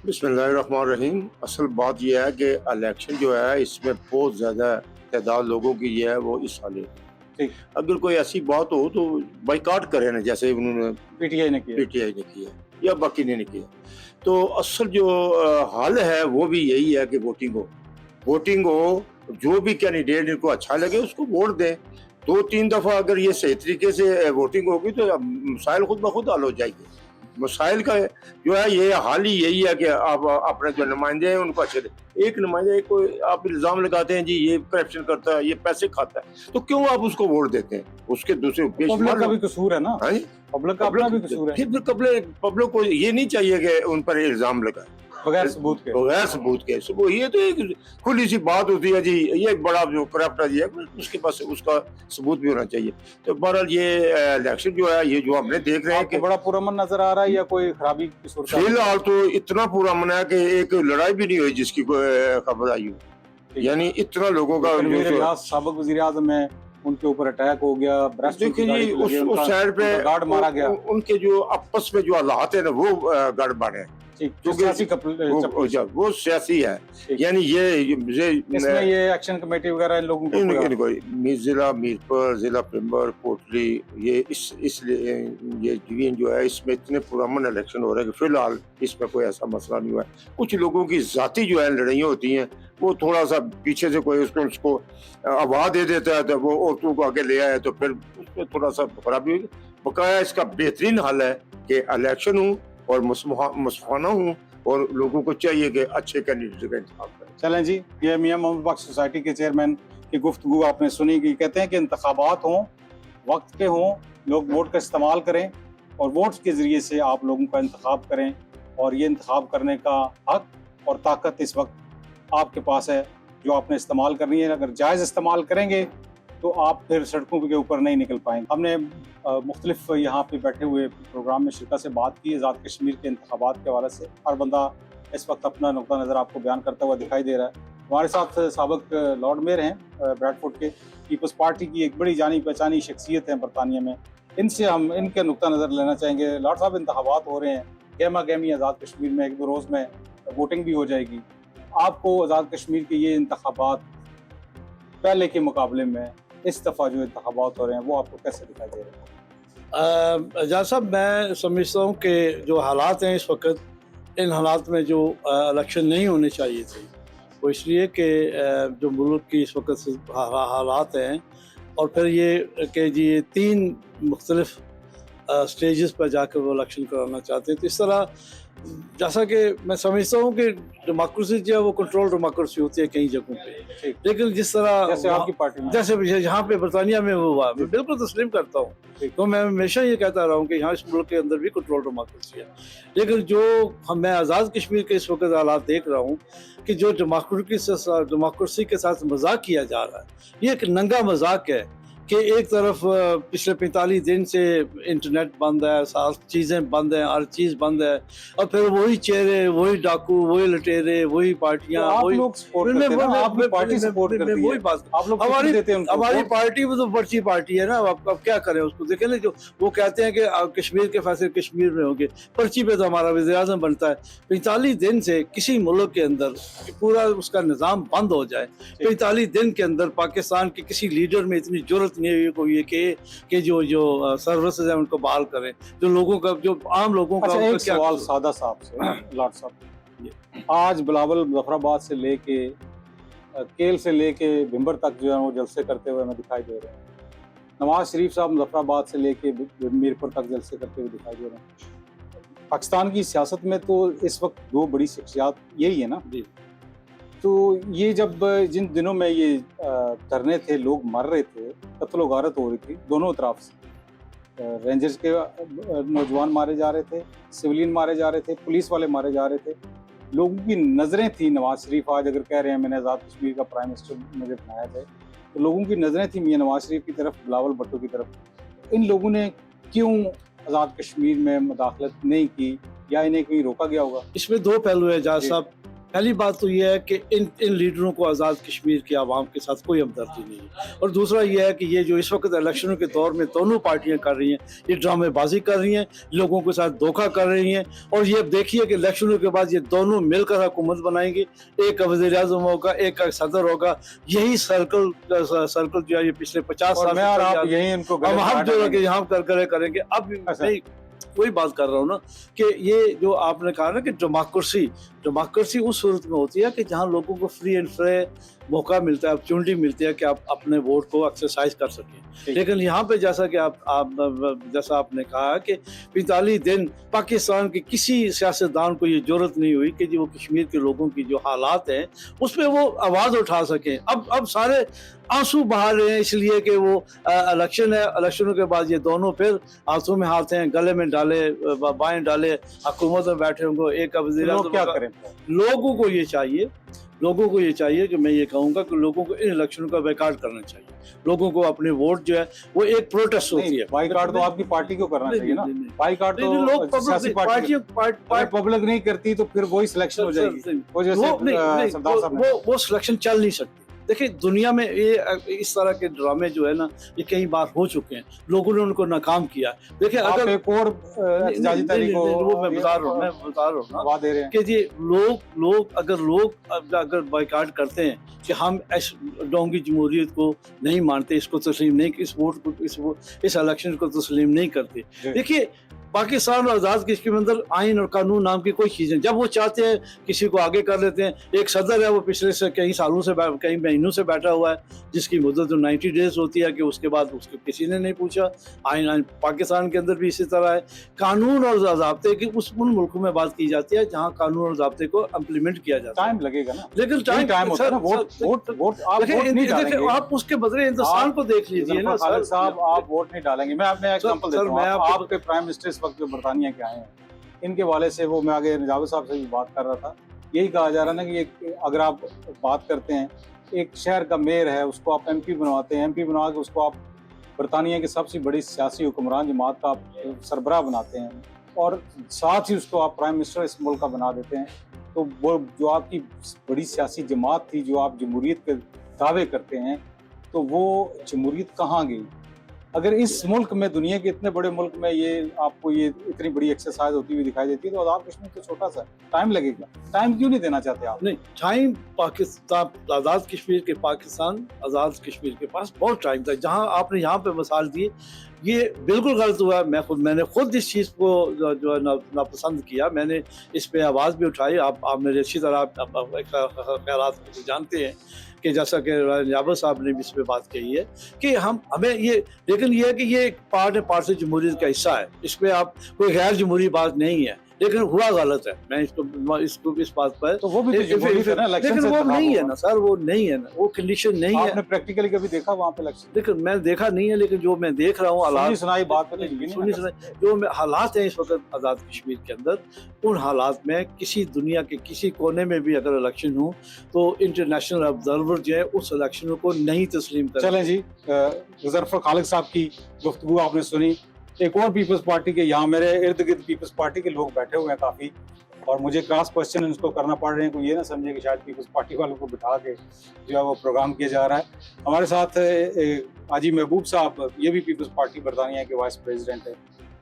بسم اللہ الرحمن الرحیم۔ اصل بات یہ ہے کہ الیکشن جو ہے اس میں بہت زیادہ تعداد لوگوں کی جو ہے وہ حصہ لے رہی ہے۔ اگر کوئی ایسی بات ہو تو بائیکاٹ کرے نا، جیسے انہوں نے پی ٹی آئی نے کیا یا باقی نے کیا، تو اصل جو حل ہے وہ بھی یہی ہے کہ ووٹنگ ہو، جو بھی کینڈیڈیٹ ان کو اچھا لگے اس کو ووٹ دیں۔ 2-3 دفعہ اگر یہ صحیح طریقے سے ووٹنگ ہوگی تو مسائل خود بخود حل ہو جائے گی۔ مسائل کا جو ہے یہ حال ہی یہی ہے کہ آپ اپنے جو نمائندے ہیں ان کو اچھے دیں۔ ایک نمائندے کو آپ الزام لگاتے ہیں جی یہ کرپشن کرتا ہے، یہ پیسے کھاتا ہے، تو کیوں آپ اس کو ووٹ دیتے ہیں؟ اس کے دوسرے پبلک کا بھی قصور ہے نا، پبلک کا اپنا بھی قصور ہے، پھر پبلک کو یہ نہیں چاہیے کہ ان پر الزام لگائے بغیر ثبوت کے۔ بغیر ثبوت کے۔ یہ تو ایک کھلی سی بات ہوتی ہے جی، یہ ایک بڑا جو کرپٹ ہے جی، اس کے پاس اس کا ثبوت بھی ہونا چاہیے۔ تو بہرحال یہ الیکشن جو ہے یہ جو ہم نے دیکھ رہے ہیں کہ بڑا پرامن نظر آ رہا ہے یا کوئی خرابی کی صورت؟ فی الحال تو اتنا پرامن ہے کہ ایک لڑائی بھی نہیں ہوئی جس کی خبر آئی ہو، یعنی اتنا لوگوں کا سابق وزیر اعظم ہے، ان کے اوپر اٹیک ہو گیا، دیکھیں جی اس سائڈ پہ گارڈ مارا گیا، ان کے جو آپس میں جو حالات ہیں نا وہ گڑبڑ ہے، وہ سیاسی ہے، یعنی اس میں یہ ایکشن کمیٹی وغیرہ ان لوگوں کو ضلع میرپور، ضلع پمبر، کوٹلی، یہ یہ ڈویژن جو ہے اس میں اتنے پرامن الیکشن ہو رہے ہیں کہ فی الحال اس میں کوئی ایسا مسئلہ نہیں ہوا ہے۔ کچھ لوگوں کی ذاتی جو ہے لڑائیاں ہوتی ہیں، وہ تھوڑا سا پیچھے سے کوئی اس کو آواز دے دیتا ہے تو وہ عورتوں کو آگے لے آئے تو پھر اس میں تھوڑا سا خرابی ہوگی۔ بقایا اس کا بہترین حل ہے کہ الیکشن ہوں اور مصفانہ ہوں، اور لوگوں کو چاہیے کہ اچھے کینڈیڈیٹ کا انتخاب کریں۔ چلیں جی، یہ میاں محمد بخش سوسائٹی کے چیئرمین کی گفتگو آپ نے سنی کہ کہتے ہیں کہ انتخابات ہوں، وقت کے ہوں، لوگ ووٹ کا استعمال کریں اور ووٹ کے ذریعے سے آپ لوگوں کا انتخاب کریں، اور یہ انتخاب کرنے کا حق اور طاقت اس وقت آپ کے پاس ہے جو آپ نے استعمال کرنی ہے۔ اگر جائز استعمال کریں گے تو آپ پھر سڑکوں کے اوپر نہیں نکل پائیں گے۔ ہم نے مختلف یہاں پہ بیٹھے ہوئے پروگرام میں شرکت سے بات کی آزاد کشمیر کے انتخابات کے حوالے سے، ہر بندہ اس وقت اپنا نقطہ نظر آپ کو بیان کرتا ہوا دکھائی دے رہا ہے۔ ہمارے ساتھ سابق لارڈ میئر ہیں بریڈ فورڈ کے، پیپلز پارٹی کی ایک بڑی جانی پہچانی شخصیت ہیں برطانیہ میں، ان سے ہم ان کے نقطہ نظر لینا چاہیں گے۔ لارڈ صاحب، انتخابات ہو رہے ہیں، گہما گہمی آزاد کشمیر میں 1-2 روز میں ووٹنگ بھی ہو جائے گی، آپ کو آزاد کشمیر کے یہ انتخابات پہلے کے مقابلے میں اس دفعہ جو انتخابات ہو رہے ہیں وہ آپ کو کیسے دکھائی دے رہے ہیں؟ اجاز صاحب، میں سمجھتا ہوں کہ جو حالات ہیں اس وقت، ان حالات میں جو الیکشن نہیں ہونے چاہیے تھے، वो इसलिए कि जो मुल्क की इस वक्त हालात हैं और फिर ये कि जी ये 3 मुख्तलिफ स्टेजेस पर जाकर वो इलेक्शन कराना चाहते हैं। तो इस तरह जैसा कि मैं समझता हूँ कि डेमोक्रेसी जो है वो कंट्रोल डेमोक्रेसी होती है कई जगहों पे, लेकिन जिस तरह जैसे आपकी पार्टी में जैसे यहाँ पे बरतानिया में हुआ, मैं बिल्कुल तस्लीम करता हूँ। तो मैं हमेशा ये कहता रहा हूँ कि यहाँ इस मुल्क के अंदर भी कंट्रोल डेमोक्रेसी है, लेकिन जो मैं आज़ाद कश्मीर के इस वक्त हालात देख रहा हूँ कि जो डेमोक्रेसी के साथ मजाक किया जा रहा है, ये एक नंगा मजाक है कि एक तरफ पिछले 45 दिन से इंटरनेट बंद है, सारी चीज़ें बंद हैं, हर चीज़ बंद है, और फिर वही चेहरे, वही डाकू, वही लटेरे, वही पार्टियां, आप वही लोग सपोर्ट करते हैं ना, आपकी पार्टी सपोर्ट करती है, वही बात। आप लोग हमारी देते हैं उनको हमारी वोट। पार्टी में तो पर्ची पार्टी है ना, अब क्या करें उसको। देखें ना, जो वो कहते हैं कि कश्मीर के फैसले कश्मीर में होंगे, पर्ची पे तो हमारा वज़ीर-ए-आज़म बनता है। 45 दिन से किसी मुल्क के अंदर पूरा उसका निज़ाम बंद हो जाए, 45 दिन के अंदर पाकिस्तान के किसी लीडर में इतनी जरूरत नहीं हुई को ये कि जो सर्विसेज है उनको बहाल करें, जो लोगों का, जो आम लोगों का। अच्छा, एक क्या सवाल सादा साहब से, लॉर्ड साहब, आज बिलावल मुजफ्फराबाद से लेके केल से लेके भिंबर तक जो है वो जलसे करते हुए हमें दिखाई दे रहे हैं। नवाज शरीफ साहब मुजफ्फराबाद से लेके मीरपुर तक जलसे करते हुए दिखाई दे रहे हैं। पाकिस्तान की सियासत में तो इस वक्त 2 बड़ी शख्सियात यही है ना। तो ये जब जिन दिनों में ये धरने थे, लोग मर रहे थे, कत्ल गारत हो रही थी दोनों तरफ से, रेंजर्स के नौजवान मारे जा रहे थे, सिविलियन मारे जा रहे थे, पुलिस वाले मारे जा रहे थे, लोगों की नज़रें थी। नवाज शरीफ आज अगर कह रहे हैं मैंने आज़ाद कश्मीर का प्राइम मिनिस्टर मुझे बनाया जाए, तो लोगों की नज़रें थी मियां नवाज शरीफ की तरफ, बिलावल भुट्टो की तरफ। इन लोगों ने क्यों आज़ाद कश्मीर में मुदाखलत नहीं की, या इन्हें कहीं रोका गया होगा? इसमें 2 पहलू है जाज साहब। पहली बात तो यह है कि इन लीडरों को आज़ाद कश्मीर के आवाम के साथ कोई हमदर्दी नहीं है, और दूसरा यह है कि ये जो इस वक्त इलेक्शनों के दौर में दोनों पार्टियां कर रही हैं, ये ड्रामेबाजी कर रही हैं, लोगों के साथ धोखा कर रही हैं। और ये देखिए कि इलेक्शनों के बाद ये दोनों मिलकर हुकूमत बनाएंगी, एक का वज़ीर आज़म होगा, एक का सदर होगा। यही सर्कल जो है ये पिछले 50 साल आप यही इनको हम जो यहाँ कर करेंगे। अब नहीं, वही बात कर रहा हूँ ना कि ये जो आपने कहा ना कि डेमोक्रेसी उस सूरत में होती है कि जहाँ लोगों को फ्री एंड फेयर मौका मिलता है, अपॉर्चुनिटी मिलती है कि आप अपने वोट को एक्सरसाइज कर सकें। लेकिन यहाँ पे जैसा कि जैसा आपने कहा कि 45 दिन पाकिस्तान के किसी सियासतदान को ये जरूरत नहीं हुई कि वो कश्मीर के लोगों की जो हालात हैं उस पर वो आवाज़ उठा सकें। अब सारे आंसू बहा रहे हैं इसलिए कि वो इलेक्शन है, इलेक्शनों के बाद ये दोनों फिर हाथों में हाथ हैं, गले में डाले, बाएं डाले, हुकूमत में बैठे होंगे। एक का वज़ीर क्या करें? लोगों को ये चाहिए कि मैं ये कहूँगा कि लोगों को इन इलेक्शनों का बायकॉट करना चाहिए। लोगों को अपने वोट जो है वो एक प्रोटेस्ट होती है। बायकॉट तो आपकी पार्टी को करना चाहिए ना। बायकॉट तो लोग सियासी पब्लिक नहीं करती तो फिर वही सिलेक्शन हो जाएगी। वो सिलेक्शन चल नहीं सकती। देखिए दुनिया में ये इस तरह के ड्रामे जो है ना ये कई बार हो चुके हैं, लोगों ने उनको नाकाम किया। देखिए अगर एक और मैं बता रहा हूँ कि जी लोग अगर बायकॉट करते हैं कि हम डोंगी जमहूरियत को नहीं मानते, इसको तस्लीम नहीं, इस वोट को इस इलेक्शन को तस्लीम नहीं करते। देखिए पाकिस्तान और आज़ाद कश्मीर के अंदर आइन और कानून नाम की कोई चीज़ नहीं। जब वो चाहते हैं किसी को आगे कर लेते हैं। एक सदर है वो पिछले से कई सालों से कई महीनों से बैठा हुआ है, जिसकी मुद्दत तो 90 डेज होती है कि उसके बाद उसको किसी ने नहीं पूछा। आइन पाकिस्तान के अंदर भी इसी तरह है। कानून और ज़ाब्ते की उन मुल्कों में बात की जाती है जहाँ कानून और ज़ाब्ते को इम्प्लीमेंट किया जाता है। टाइम लगेगा ना, लेकिन टाइम होता है ना। आप उसके बदले हिंदुस्तान को देख लीजिए ना साहब, आप वोट नहीं डालेंगे। मैं अपने एग्जांपल देता हूं। आपके प्राइम मिनिस्टर इस वक्त जो बरतानिया के आए हैं, इनके वाले से वो मैं आगे जावेद साहब से भी बात कर रहा था, यही कहा जा रहा है ना कि अगर आप बात करते हैं एक शहर का मेयर है उसको आप एमपी बनवाते हैं, एमपी बनवा के उसको आप बरतानिया की सबसे बड़ी सियासी हुक्मरान जमात का सरबराह बनाते हैं और साथ ही उसको आप प्राइम मिनिस्टर इस मुल्क का बना देते हैं, तो वो जो आपकी बड़ी सियासी जमात थी, जो आप जमहूरियत के दावे करते हैं, तो वो जमहूरियत कहाँ गई? अगर इस मुल्क में, दुनिया के इतने बड़े मुल्क में ये आपको ये इतनी बड़ी एक्सरसाइज होती हुई दिखाई देती है, तो आज़ाद कश्मीर तो छोटा सा, टाइम लगेगा। टाइम क्यों नहीं देना चाहते आप? नहीं, टाइम पाकिस्तान, आज़ाद कश्मीर के पाकिस्तान, आज़ाद कश्मीर के पास बहुत टाइम था। जहाँ आपने यहाँ पे मिसाल दी, ये बिल्कुल गलत हुआ। मैंने खुद इस चीज़ को जो है नापसंद किया, मैंने इस पे आवाज़ भी उठाई। आप मेरे अच्छी तरह ख्यालात को जानते हैं कि जैसा कि नियाबत साहब ने भी इस पे बात कही है कि हमें ये, लेकिन ये है कि ये पार्ट है, पार्ट से जमहूरियत का हिस्सा है। इस पे आप कोई गैर जमहूरी बात नहीं है, लेकिन हुआ गलत है। मैं इसको इस बात पर, तो वो भी तो जमहूरियत है ना, इलेक्शन लेकिन से वो इंतखाब नहीं है होगा। ना सर, वो नहीं है ना, वो कंडीशन नहीं है। आपने प्रैक्टिकली कभी देखा वहाँ पे इलेक्शन? लेकिन मैं देखा नहीं है, लेकिन जो मैं देख रहा हूँ सुनी हालात, सुनाई बात पे तो यकीन नहीं सुनी ना कर सुनाई सकते। जो हालात हैं इस वक्त आज़ाद कश्मीर के अंदर, उन हालात में किसी दुनिया के किसी कोने में भी अगर इलेक्शन हो तो इंटरनेशनल ऑब्जर्वर जो है उस इलेक्शन को नहीं तस्लीम कर। चलें जी, मुजफ्फर खालिद साहब की गुफ्तगू आपने सुनी। एक और पीपल्स पार्टी के, यहाँ मेरे इर्द गिर्द पीपल्स पार्टी के लोग बैठे हुए हैं काफ़ी, और मुझे क्रॉस क्वेश्चन इनको करना पड़ रहे हैं, कोई ये ना समझे कि शायद पीपल्स पार्टी वालों को बिठा के जो है वो प्रोग्राम किया जा रहा है। हमारे साथ हाजी महबूब साहब, ये भी पीपल्स पार्टी बरतानिया के वाइस प्रेसिडेंट है।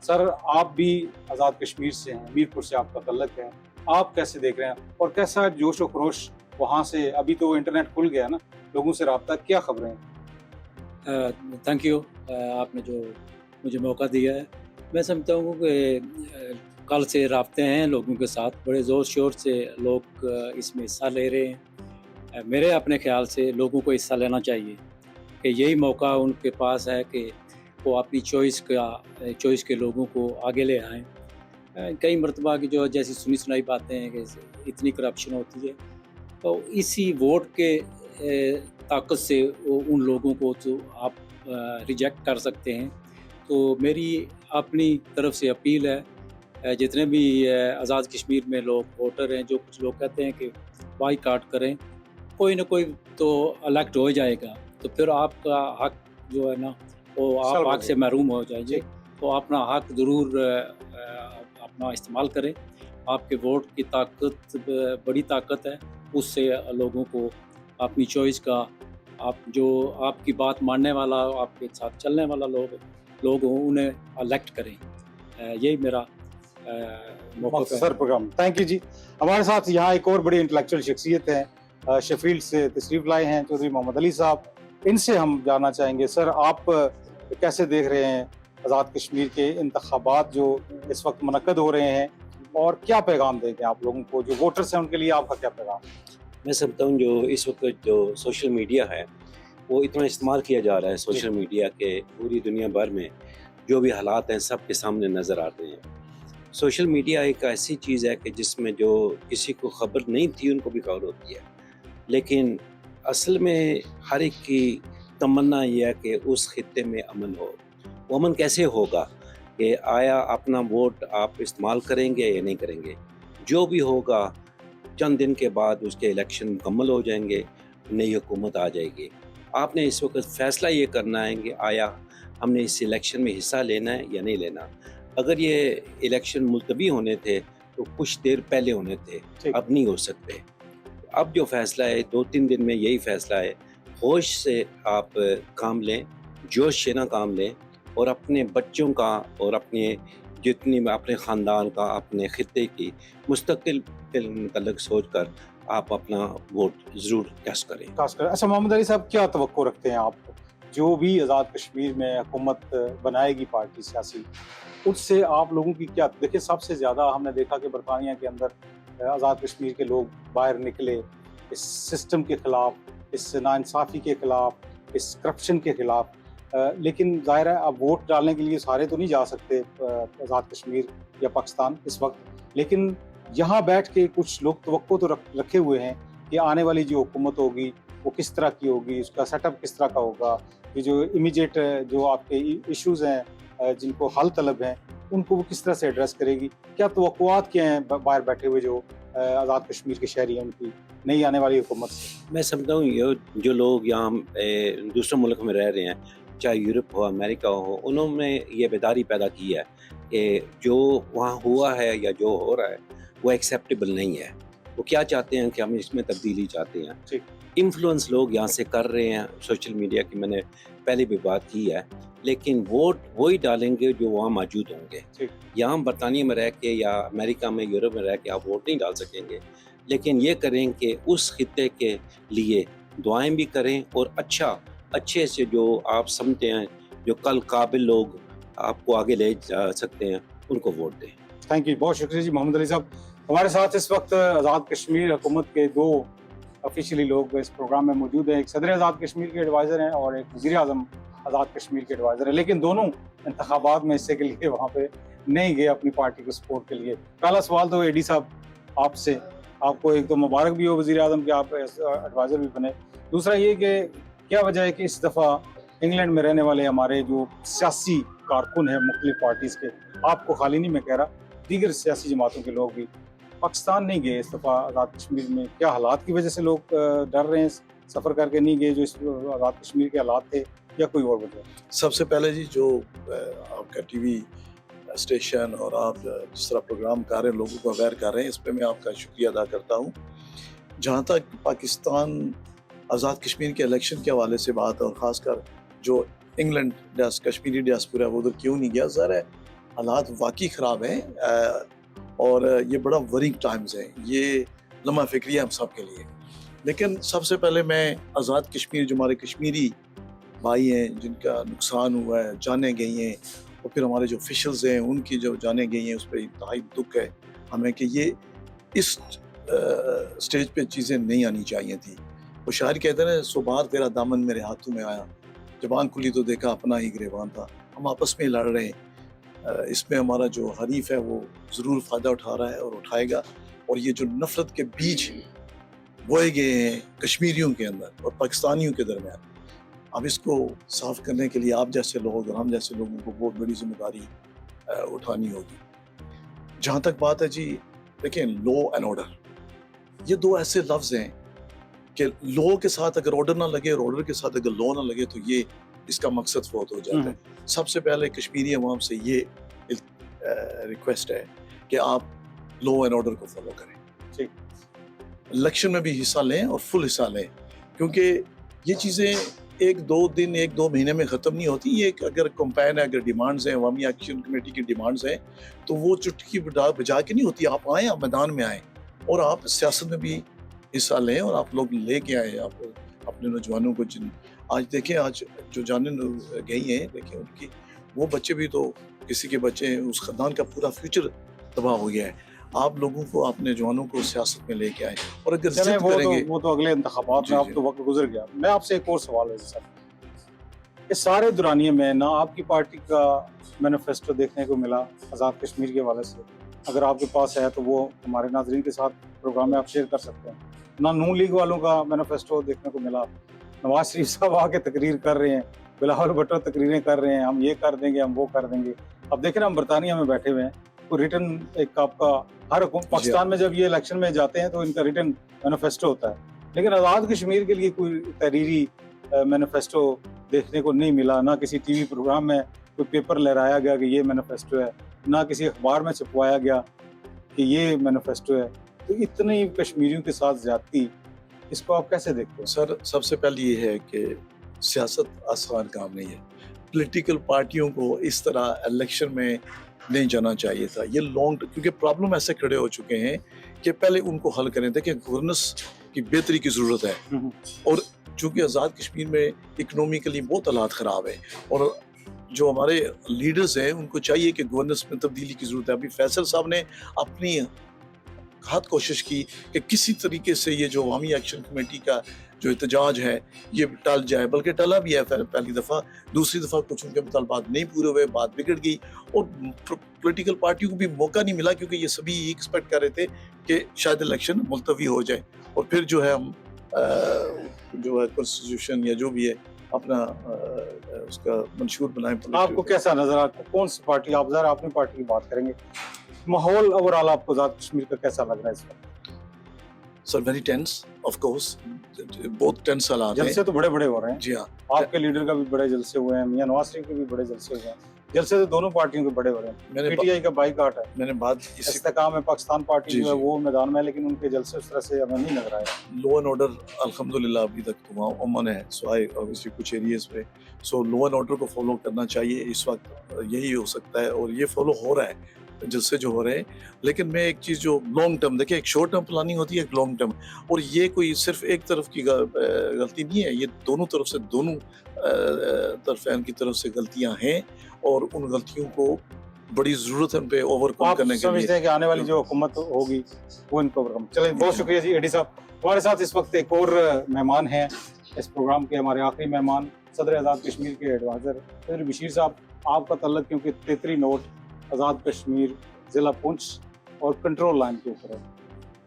सर, आप भी आज़ाद कश्मीर से हैं, मीरपुर से आपका तल्लक है, आप कैसे देख रहे हैं और कैसा जोश व खरोश वहाँ से? अभी तो इंटरनेट खुल गया ना, लोगों से रब्ता, क्या खबरें हैं? थैंक यू, आपने जो मुझे मौका दिया है। मैं समझता हूँ कि कल से राब्ते हैं लोगों के साथ, बड़े ज़ोर शोर से लोग इसमें हिस्सा ले रहे हैं। मेरे अपने ख्याल से लोगों को हिस्सा लेना चाहिए कि यही मौका उनके पास है कि वो अपनी चॉइस के लोगों को आगे ले आएँ। कई मरतबा की जो जैसी सुनी सुनाई बातें हैं कि इतनी करप्शन होती है, तो इसी वोट के ताकत से उन लोगों को तो आप रिजेक्ट कर सकते हैं। तो मेरी अपनी तरफ से अपील है, जितने भी आज़ाद कश्मीर में लोग वोटर हैं, जो कुछ लोग कहते हैं कि बाईकाट करें, कोई ना कोई तो इलेक्ट हो जाएगा, तो फिर आपका हक जो है ना वो आप हक से महरूम हो जाएंगे। तो अपना हक ज़रूर अपना इस्तेमाल करें। आपके वोट की ताकत बड़ी ताकत है, उससे लोगों को अपनी चॉइस का, आप जो आपकी बात मानने वाला, आपके साथ चलने वाला लोग हों, उन्हें इलेक्ट करें। यही मेरा सर प्रोग्राम। थैंक यू जी। हमारे साथ यहाँ एक और बड़ी इंटेलेक्चुअल शख्सियत है, शेफील्ड से तशरीफ लाए हैं चौधरी मोहम्मद अली साहब। इनसे हम जानना चाहेंगे, सर आप कैसे देख रहे हैं आज़ाद कश्मीर के इंतखाबात जो इस वक्त मुनक्कद हो रहे हैं, और क्या पैगाम देंगे आप लोगों को जो वोटर्स हैं, उनके लिए आपका क्या पैगाम? मैं समझता हूँ जो इस वक्त जो सोशल मीडिया है वो इतना इस्तेमाल किया जा रहा है, सोशल मीडिया के पूरी दुनिया भर में जो भी हालात हैं सब के सामने नज़र आते हैं। सोशल मीडिया एक ऐसी चीज़ है कि जिसमें जो किसी को खबर नहीं थी उनको भी खबर होती है, लेकिन असल में हर एक की तमन्ना यह है कि उस खित्ते में अमन हो। वो अमन कैसे होगा कि आया अपना वोट आप इस्तेमाल करेंगे या नहीं करेंगे। जो भी होगा चंद दिन के बाद उसके इलेक्शन मुकम्मल हो जाएंगे, नई हुकूमत आ जाएगी। आपने इस वक्त फ़ैसला ये करना है कि आया हमने इस इलेक्शन में हिस्सा लेना है या नहीं लेना। अगर ये इलेक्शन मुलतवी होने थे तो कुछ देर पहले होने थे, अब नहीं हो सकते। अब जो फ़ैसला है 2-3 दिन में यही फ़ैसला है, होश से आप काम लें, जोश से ना काम लें, और अपने बच्चों का और अपने जितनी अपने ख़ानदान का, अपने खित्ते की मुस्तक़बिल के मुतल्लिक़ सोच कर आप अपना वोट ज़रूर कास्ट करें। अच्छा मोहम्मद अली साहब, क्या तवक्को रखते हैं आप, जो भी आज़ाद कश्मीर में हुकूमत बनाएगी पार्टी सियासी, उससे आप लोगों की क्या? देखिए, सबसे ज़्यादा हमने देखा कि बरतानिया के अंदर आज़ाद कश्मीर के लोग बाहर निकले इस सिस्टम के ख़िलाफ़, इस नाइंसाफ़ी के ख़िलाफ़, इस करप्शन के ख़िलाफ़। लेकिन ज़ाहिर है अब वोट डालने के लिए सारे तो नहीं जा सकते आज़ाद कश्मीर या पाकिस्तान इस वक्त, लेकिन यहाँ बैठ के कुछ लोग तवक्को तो रखे हुए हैं कि आने वाली जो हुकूमत होगी वो किस तरह की होगी, उसका सेटअप किस तरह का होगा, ये जो इमीडिएट जो आपके इश्यूज़ हैं जिनको हल तलब हैं उनको वो किस तरह से एड्रेस करेगी। क्या तवक्कुआत क्या हैं बाहर बैठे हुए जो आज़ाद कश्मीर के शहरी हैं उनकी नई आने वाली हुकूमत से? मैं समझता हूँ ये जो लोग यहाँ दूसरे मुल्क में रह रहे हैं, चाहे यूरोप हो, अमेरिका हो, उन्होंने ये बेदारी पैदा की है कि जो वहाँ हुआ है या जो हो रहा है वो एक्सेप्टेबल नहीं है। وہ کیا چاہتے ہیں کہ ہم اس میں تبدیلی چاہتے ہیں. ٹھیک. انفلوئنس لوگ یہاں سے کر رہے ہیں سوشل میڈیا کی، میں نے پہلے بھی بات کی ہے، لیکن ووٹ وہی ڈالیں گے جو وہاں موجود ہوں گے. ٹھیک. یہاں برطانیہ میں رہ کے یا امریکہ میں، یورپ میں رہ کے آپ ووٹ نہیں ڈال سکیں گے، لیکن یہ کریں کہ اس خطے کے لیے دعائیں بھی کریں اور اچھے سے جو آپ سمجھتے ہیں جو کل قابل لوگ آپ کو آگے لے جا سکتے ہیں ان کو ووٹ دیں. تھینک یو، بہت شکریہ جی محمد علی صاحب. ہمارے ساتھ اس وقت آزاد کشمیر حکومت کے 2 آفیشیلی لوگ اس پروگرام میں موجود ہیں. ایک صدر آزاد کشمیر کے ایڈوائزر ہیں اور ایک وزیر اعظم آزاد کشمیر کے ایڈوائزر ہیں، لیکن دونوں انتخابات میں حصے کے لیے وہاں پہ نہیں گئے اپنی پارٹی کو سپورٹ کے لیے. پہلا سوال تو اے ڈی صاحب آپ سے، آپ کو ایک تو مبارک بھی ہو وزیر اعظم کہ آپ ایڈوائزر بھی بنے. دوسرا یہ کہ کیا وجہ ہے کہ اس دفعہ انگلینڈ میں رہنے والے ہمارے جو سیاسی کارکن ہیں مختلف پارٹیز کے، آپ کو خالی نہیں میں کہہ رہا، دیگر سیاسی جماعتوں کے لوگ بھی پاکستان نہیں گئے اس دفعہ آزاد کشمیر میں؟ کیا حالات کی وجہ سے لوگ ڈر رہے ہیں، سفر کر کے نہیں گئے جو اس آزاد کشمیر کے حالات تھے، یا کوئی اور وجہ؟ سب سے پہلے جی جو آپ کا ٹی وی اسٹیشن اور آپ جس طرح پروگرام کر رہے ہیں، لوگوں کو اویئر کر رہے ہیں، اس پہ میں آپ کا شکریہ ادا کرتا ہوں. جہاں تک پاکستان آزاد کشمیر کے الیکشن کے حوالے سے بات ہے، اور خاص کر جو انگلینڈ کشمیری ڈیاسپورا وہ ادھر کیوں نہیں گیا، ظاہر ہے حالات واقعی خراب ہیں اور یہ بڑا ورنگ ٹائمز ہیں، یہ لمحہ فکری ہے ہم سب کے لیے. لیکن سب سے پہلے میں آزاد کشمیر جو ہمارے کشمیری بھائی ہیں جن کا نقصان ہوا ہے، جانیں گئی ہیں، اور پھر ہمارے جو آفیشلز ہیں ان کی جو جانیں گئی ہیں، اس پہ انتہائی دکھ ہے ہمیں کہ یہ اس سٹیج پہ چیزیں نہیں آنی چاہیے تھی. وہ شاعر کہتے ہیں 100 بار تیرا دامن میرے ہاتھوں میں آیا، زبان کھلی تو دیکھا اپنا ہی گریبان تھا. ہم آپس میں لڑ رہے ہیں، اس میں ہمارا جو حریف ہے وہ ضرور فائدہ اٹھا رہا ہے اور اٹھائے گا. اور یہ جو نفرت کے بیج بوئے گئے ہیں کشمیریوں کے اندر اور پاکستانیوں کے درمیان، اب اس کو صاف کرنے کے لیے آپ جیسے لوگ اور ہم جیسے لوگوں کو بہت بڑی ذمہ داری اٹھانی ہوگی. جہاں تک بات ہے جی، دیکھیں لا اینڈ آرڈر، یہ 2 ایسے لفظ ہیں کہ لا کے ساتھ اگر آرڈر نہ لگے اور آرڈر کے ساتھ اگر لا نہ لگے تو یہ اس کا مقصد فوت ہو جاتا ہے. سب سے پہلے کشمیری عوام سے یہ ریکویسٹ ہے کہ آپ لا اینڈ آرڈر کو فالو کریں، الیکشن میں بھی حصہ لیں اور فل حصہ لیں، کیونکہ یہ چیزیں 1-2 دن 1-2 مہینے میں ختم نہیں ہوتی. یہ اگر کمپین ہے، اگر ڈیمانڈز ہیں، عوامی ایکشن کمیٹی کی ڈیمانڈز ہیں، تو وہ چٹکی بجا کے نہیں ہوتی. آپ آئیں، آپ میدان میں آئیں اور آپ سیاست میں بھی حصہ لیں اور آپ لوگ لے کے آئیں آپ اپنے نوجوانوں کو. آج دیکھیں، آج جو جانیں گئی ہیں، دیکھیں ان کی وہ بچے بھی تو کسی کے بچے ہیں، اس خاندان کا پورا فیوچر تباہ ہو گیا ہے. آپ لوگوں کو، اپنے جوانوں کو سیاست میں لے کے آئیں، اور اگر ضد کریں گے وہ تو اگلے انتخابات میں اب تو وقت گزر گیا. میں آپ سے ایک اور سوال ہے سر، اس سارے دورانیے میں نہ آپ کی پارٹی کا مینیفیسٹو دیکھنے کو ملا آزاد کشمیر کے حوالے سے، اگر آپ کے پاس ہے تو وہ ہمارے ناظرین کے ساتھ پروگرام میں آپ شیئر کر سکتے ہیں. نہ نون لیگ والوں کا مینیفیسٹو دیکھنے کو ملا. نواز شریف صاحب آ کے تقریر کر رہے ہیں، بلاول بھٹو تقریریں کر رہے ہیں، ہم یہ کر دیں گے، ہم وہ کر دیں گے. اب دیکھیں نا، ہم برطانیہ میں بیٹھے ہوئے ہیں، کوئی ریٹن ایک آپ کا ہر پاکستان میں جب یہ الیکشن میں جاتے ہیں تو ان کا ریٹن مینیفیسٹو ہوتا ہے، لیکن آزاد کشمیر کے لیے کوئی تحریری مینیفیسٹو دیکھنے کو نہیں ملا. نہ کسی ٹی وی پروگرام میں کوئی پیپر لہرایا گیا کہ یہ مینیفیسٹو ہے، نہ کسی اخبار میں چھپوایا گیا کہ یہ مینیفیسٹو ہے. تو اتنی کشمیریوں کے ساتھ زیادتی، اس کو آپ کیسے دیکھتے ہیں؟ سر، سب سے پہلے یہ ہے کہ سیاست آسان کام نہیں ہے. پولیٹیکل پارٹیوں کو اس طرح الیکشن میں نہیں جانا چاہیے تھا. یہ لانگ، کیونکہ پرابلم ایسے کھڑے ہو چکے ہیں کہ پہلے ان کو حل کریں. دیکھیں، گورننس کی بہتری کی ضرورت ہے، اور چونکہ آزاد کشمیر میں اکنومیکلی بہت حالات خراب ہیں، اور جو ہمارے لیڈرز ہیں ان کو چاہیے کہ گورننس میں تبدیلی کی ضرورت ہے. ابھی فیصل صاحب نے اپنی ہاتھ کوشش کی کہ کسی طریقے سے یہ جو عوامی ایکشن کمیٹی کا جو احتجاج ہے یہ ٹل جائے، بلکہ ٹلا بھی ہے پہلی دفعہ. دوسری دفعہ کچھ ان کے مطالبات نہیں پورے ہوئے، بات بگڑ گئی، اور پولیٹیکل پارٹیوں کو بھی موقع نہیں ملا، کیونکہ یہ سبھی ایکسپیکٹ کر رہے تھے کہ شاید الیکشن ملتوی ہو جائے، اور پھر جو ہے ہم جو ہے کانسٹیٹیوشن یا جو بھی ہے اپنا اس کا منشور بنائیں. آپ کو کیسا نظر آتا ہے؟ کون سی پارٹی؟ آپ ذرا اپنی پارٹی کی بات کریں گے. ماحول اوورآل آپ کو آزاد کشمیر کا کیسا لگ رہا ہے اس وقت؟ سر، ویری ٹینس، آف کورس، بہت ٹینس حالات ہیں. جلسے تو بڑے بڑے ہو رہے ہیں. جی ہاں، آپ کے لیڈر کا بھی بڑے جلسے ہوئے ہیں، میاں نواز شریف کے بھی بڑے جلسے ہوئے ہیں. जलसे तो दोनों पार्टियों के बड़े हो रहे हैं। पीटीआई का बाइकाट है, मैंने बात इसी इस्तेकाम है, पाकिस्तान पार्टी जी, जो है जी। वो मैदान में है, लेकिन उनके जलसे उस तरह से हमें नहीं नजर आया। लो एंड ऑर्डर अल्हम्दुलिल्लाह अभी तक तो वहाँ अमन है, सवाए ऑब्वियसली कुछ एरियाज पे। सो लो एंड ऑर्डर को फॉलो करना चाहिए इस वक्त, यही हो सकता है और ये फॉलो हो रहा है जैसे जो हो रहे हैं। लेकिन मैं एक चीज़ जो लॉन्ग टर्म, देखिए एक शॉर्ट टर्म प्लानिंग होती है, एक लॉन्ग टर्म, और ये कोई सिर्फ एक तरफ की गलती नहीं है, ये दोनों तरफ से, दोनों तरफैन की तरफ से गलतियां हैं और उन गलतियों को बड़ी ज़रूरत है उन पे ओवरकम आप करने के समझते लिए। हैं कि आने वाली जो हुकूमत होगी वो इनको ओवरकम। चलिए, बहुत शुक्रिया जी एडी साहब। हमारे साथ इस वक्त एक और मेहमान हैं इस प्रोग्राम के, हमारे आखिरी मेहमान सदर आज़ाद कश्मीर के एडवाइज़र सदर बशीर साहब। आपका तल्लक क्योंकि 33 नोट आज़ाद कश्मीर ज़िला पुंछ और कंट्रोल लाइन के ऊपर है।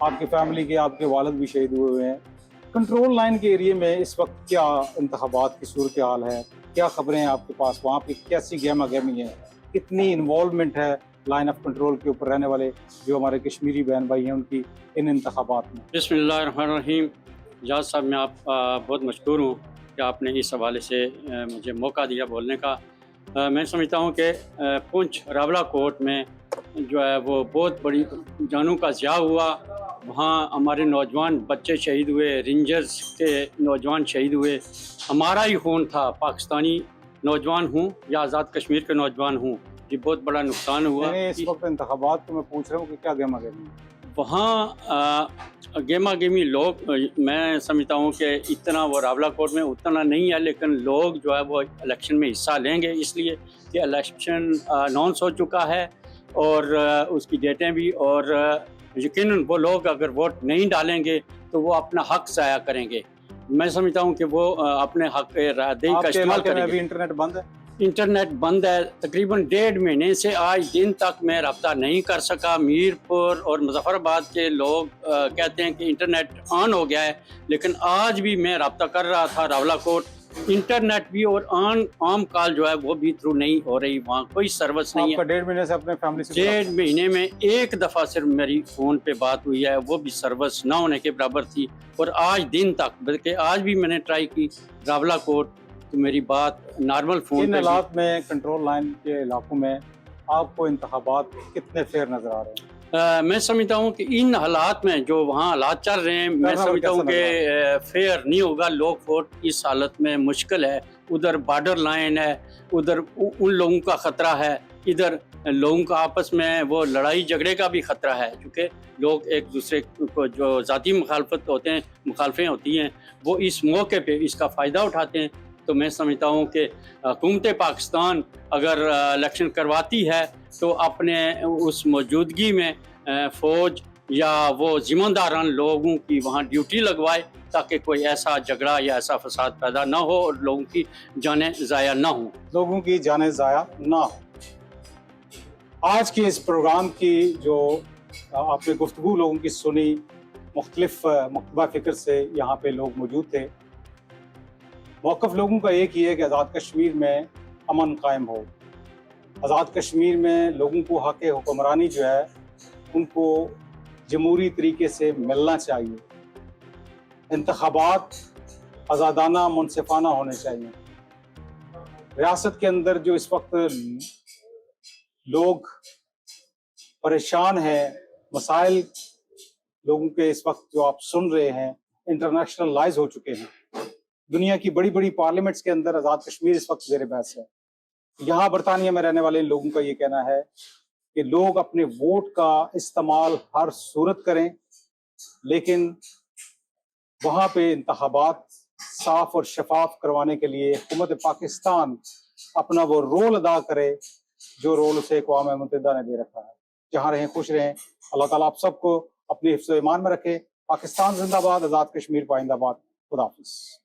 आपकी फैमिली के, आपके वालिद भी शहीद हुए हैं। कंट्रोल लाइन के एरिए में इस वक्त क्या इंतखाबात की सूरत हाल है, क्या खबरें हैं आपके पास, वहाँ पे कैसी गहमा गहमी है, कितनी इन्वॉल्वमेंट है लाइन ऑफ कंट्रोल के ऊपर रहने वाले जो हमारे कश्मीरी बहन भाई हैं उनकी इन इंतखाबात में? बिस्मिल्लाहिर्रहमानिर्रहीम। जाज साहब, मैं आप बहुत मशकूर हूँ कि आपने इस हवाले से मुझे मौका दिया बोलने का। मैं समझता हूँ कि पुंछ रावला कोट में जो है वो बहुत बड़ी जानों का ज़िया हुआ। वहाँ हमारे नौजवान बच्चे शहीद हुए, रेंजर्स के नौजवान शहीद हुए। हमारा ही खून था, पाकिस्तानी नौजवान हूँ या आज़ाद कश्मीर के नौजवान हूँ। ये बहुत बड़ा नुकसान हुआ। इस वक्त इंतखाबात को मैं पूछ रहा हूँ कि क्या गहमा गहमी है वहाँ गेमा गेमी लोग, मैं समझता हूँ कि इतना वो रावला कोट में उतना नहीं है, लेकिन लोग जो है वो इलेक्शन में हिस्सा लेंगे, इसलिए कि इलेक्शन अनाउंस हो चुका है और उसकी डेटें भी, और यकीनन वो लोग अगर वोट नहीं डालेंगे तो वो अपना हक ज़ाया करेंगे। मैं समझता हूँ कि वो अपने हक राहदही का इस्तेमाल आपके इलाके में करेंगे। अभी इंटरनेट बंद है? इंटरनेट बंद है। तकरीबन 1.5 महीने से आज दिन तक मैं रब्ता नहीं कर सका। मीरपुर और मुजफ्फराबाद के लोग कहते हैं कि इंटरनेट ऑन हो गया है, लेकिन आज भी मैं रब्ता कर रहा था रावला कोट, इंटरनेट भी और आम कॉल जो है वो भी थ्रू नहीं हो रही, वहाँ कोई सर्विस नहीं है। आपका 1.5 महीने से अपने फैमिली से 1.5 महीने में एक दफ़ा सिर्फ मेरी फ़ोन पे बात हुई है, वो भी सर्विस ना होने के बराबर थी। और आज दिन तक, बल्कि आज भी मैंने ट्राई की रावला कोट, तो मेरी बात नॉर्मल फ़ोन इन पे हालात में कंट्रोल लाइन के इलाकों में आपको इंतखाबात कितने फेयर नजर आ रहे हैं? मैं समझता हूँ कि इन हालात में जो वहाँ हालात चल रहे हैं, मैं समझता हूँ कि फेयर नहीं होगा। लोग वोट इस हालत में मुश्किल है। उधर बॉर्डर लाइन है, उधर उन लोगों का ख़तरा है, इधर लोगों का आपस में वो लड़ाई झगड़े का भी ख़तरा है, क्योंकि लोग एक दूसरे को जो ज़ाती मुखालफें होती हैं वो इस मौके पे इसका फ़ायदा उठाते हैं। तो मैं समझता हूँ कि हुकूमत पाकिस्तान अगर इलेक्शन करवाती है तो अपने उस मौजूदगी में फ़ौज या वो ज़िम्मेदारान लोगों की वहाँ ड्यूटी लगवाए, ताकि कोई ऐसा झगड़ा या ऐसा फसाद पैदा ना हो और लोगों की जानें ज़ाया ना हो। लोगों की जानें ज़ाया ना हो। आज की इस प्रोग्राम की जो आपने गुफ्तगू लोगों की सुनी, मुख्तलिफ मकतबा फ़िक्र से यहाँ पे लोग मौजूद थे। मौक़िफ़ लोगों का एक ही है कि आज़ाद कश्मीर में अमन कायम हो। आज़ाद कश्मीर में लोगों को हक़ हुक्मरानी जो है उनको जमहूरी तरीके से मिलना चाहिए। इंतखाबात आज़ादाना मुनसिफाना होने चाहिए। रियासत के अंदर जो इस वक्त लोग परेशान हैं, मसाइल लोगों के इस वक्त जो आप सुन रहे हैं इंटरनेशनलाइज हो चुके हैं। दुनिया की बड़ी बड़ी पार्लियामेंट्स के अंदर आज़ाद कश्मीर इस वक्त ज़ेर बहस है। यहाँ बरतानिया में रहने वाले लोगों का ये कहना है कि लोग अपने वोट का इस्तेमाल हर सूरत करें, लेकिन वहाँ पे इंतखाबात साफ और शफाफ करवाने के लिए हुकूमत पाकिस्तान अपना वो रोल अदा करे जो रोल उसे अक़वाम मुत्तहिदा ने दे रखा है। जहाँ रहें खुश रहें। अल्लाह ताला आप सबको अपने हिफ्ज़-ओ-ईमान में रखे। पाकिस्तान जिंदाबाद, आज़ाद कश्मीर पाइंदाबाद। खुदा हाफ़िज़।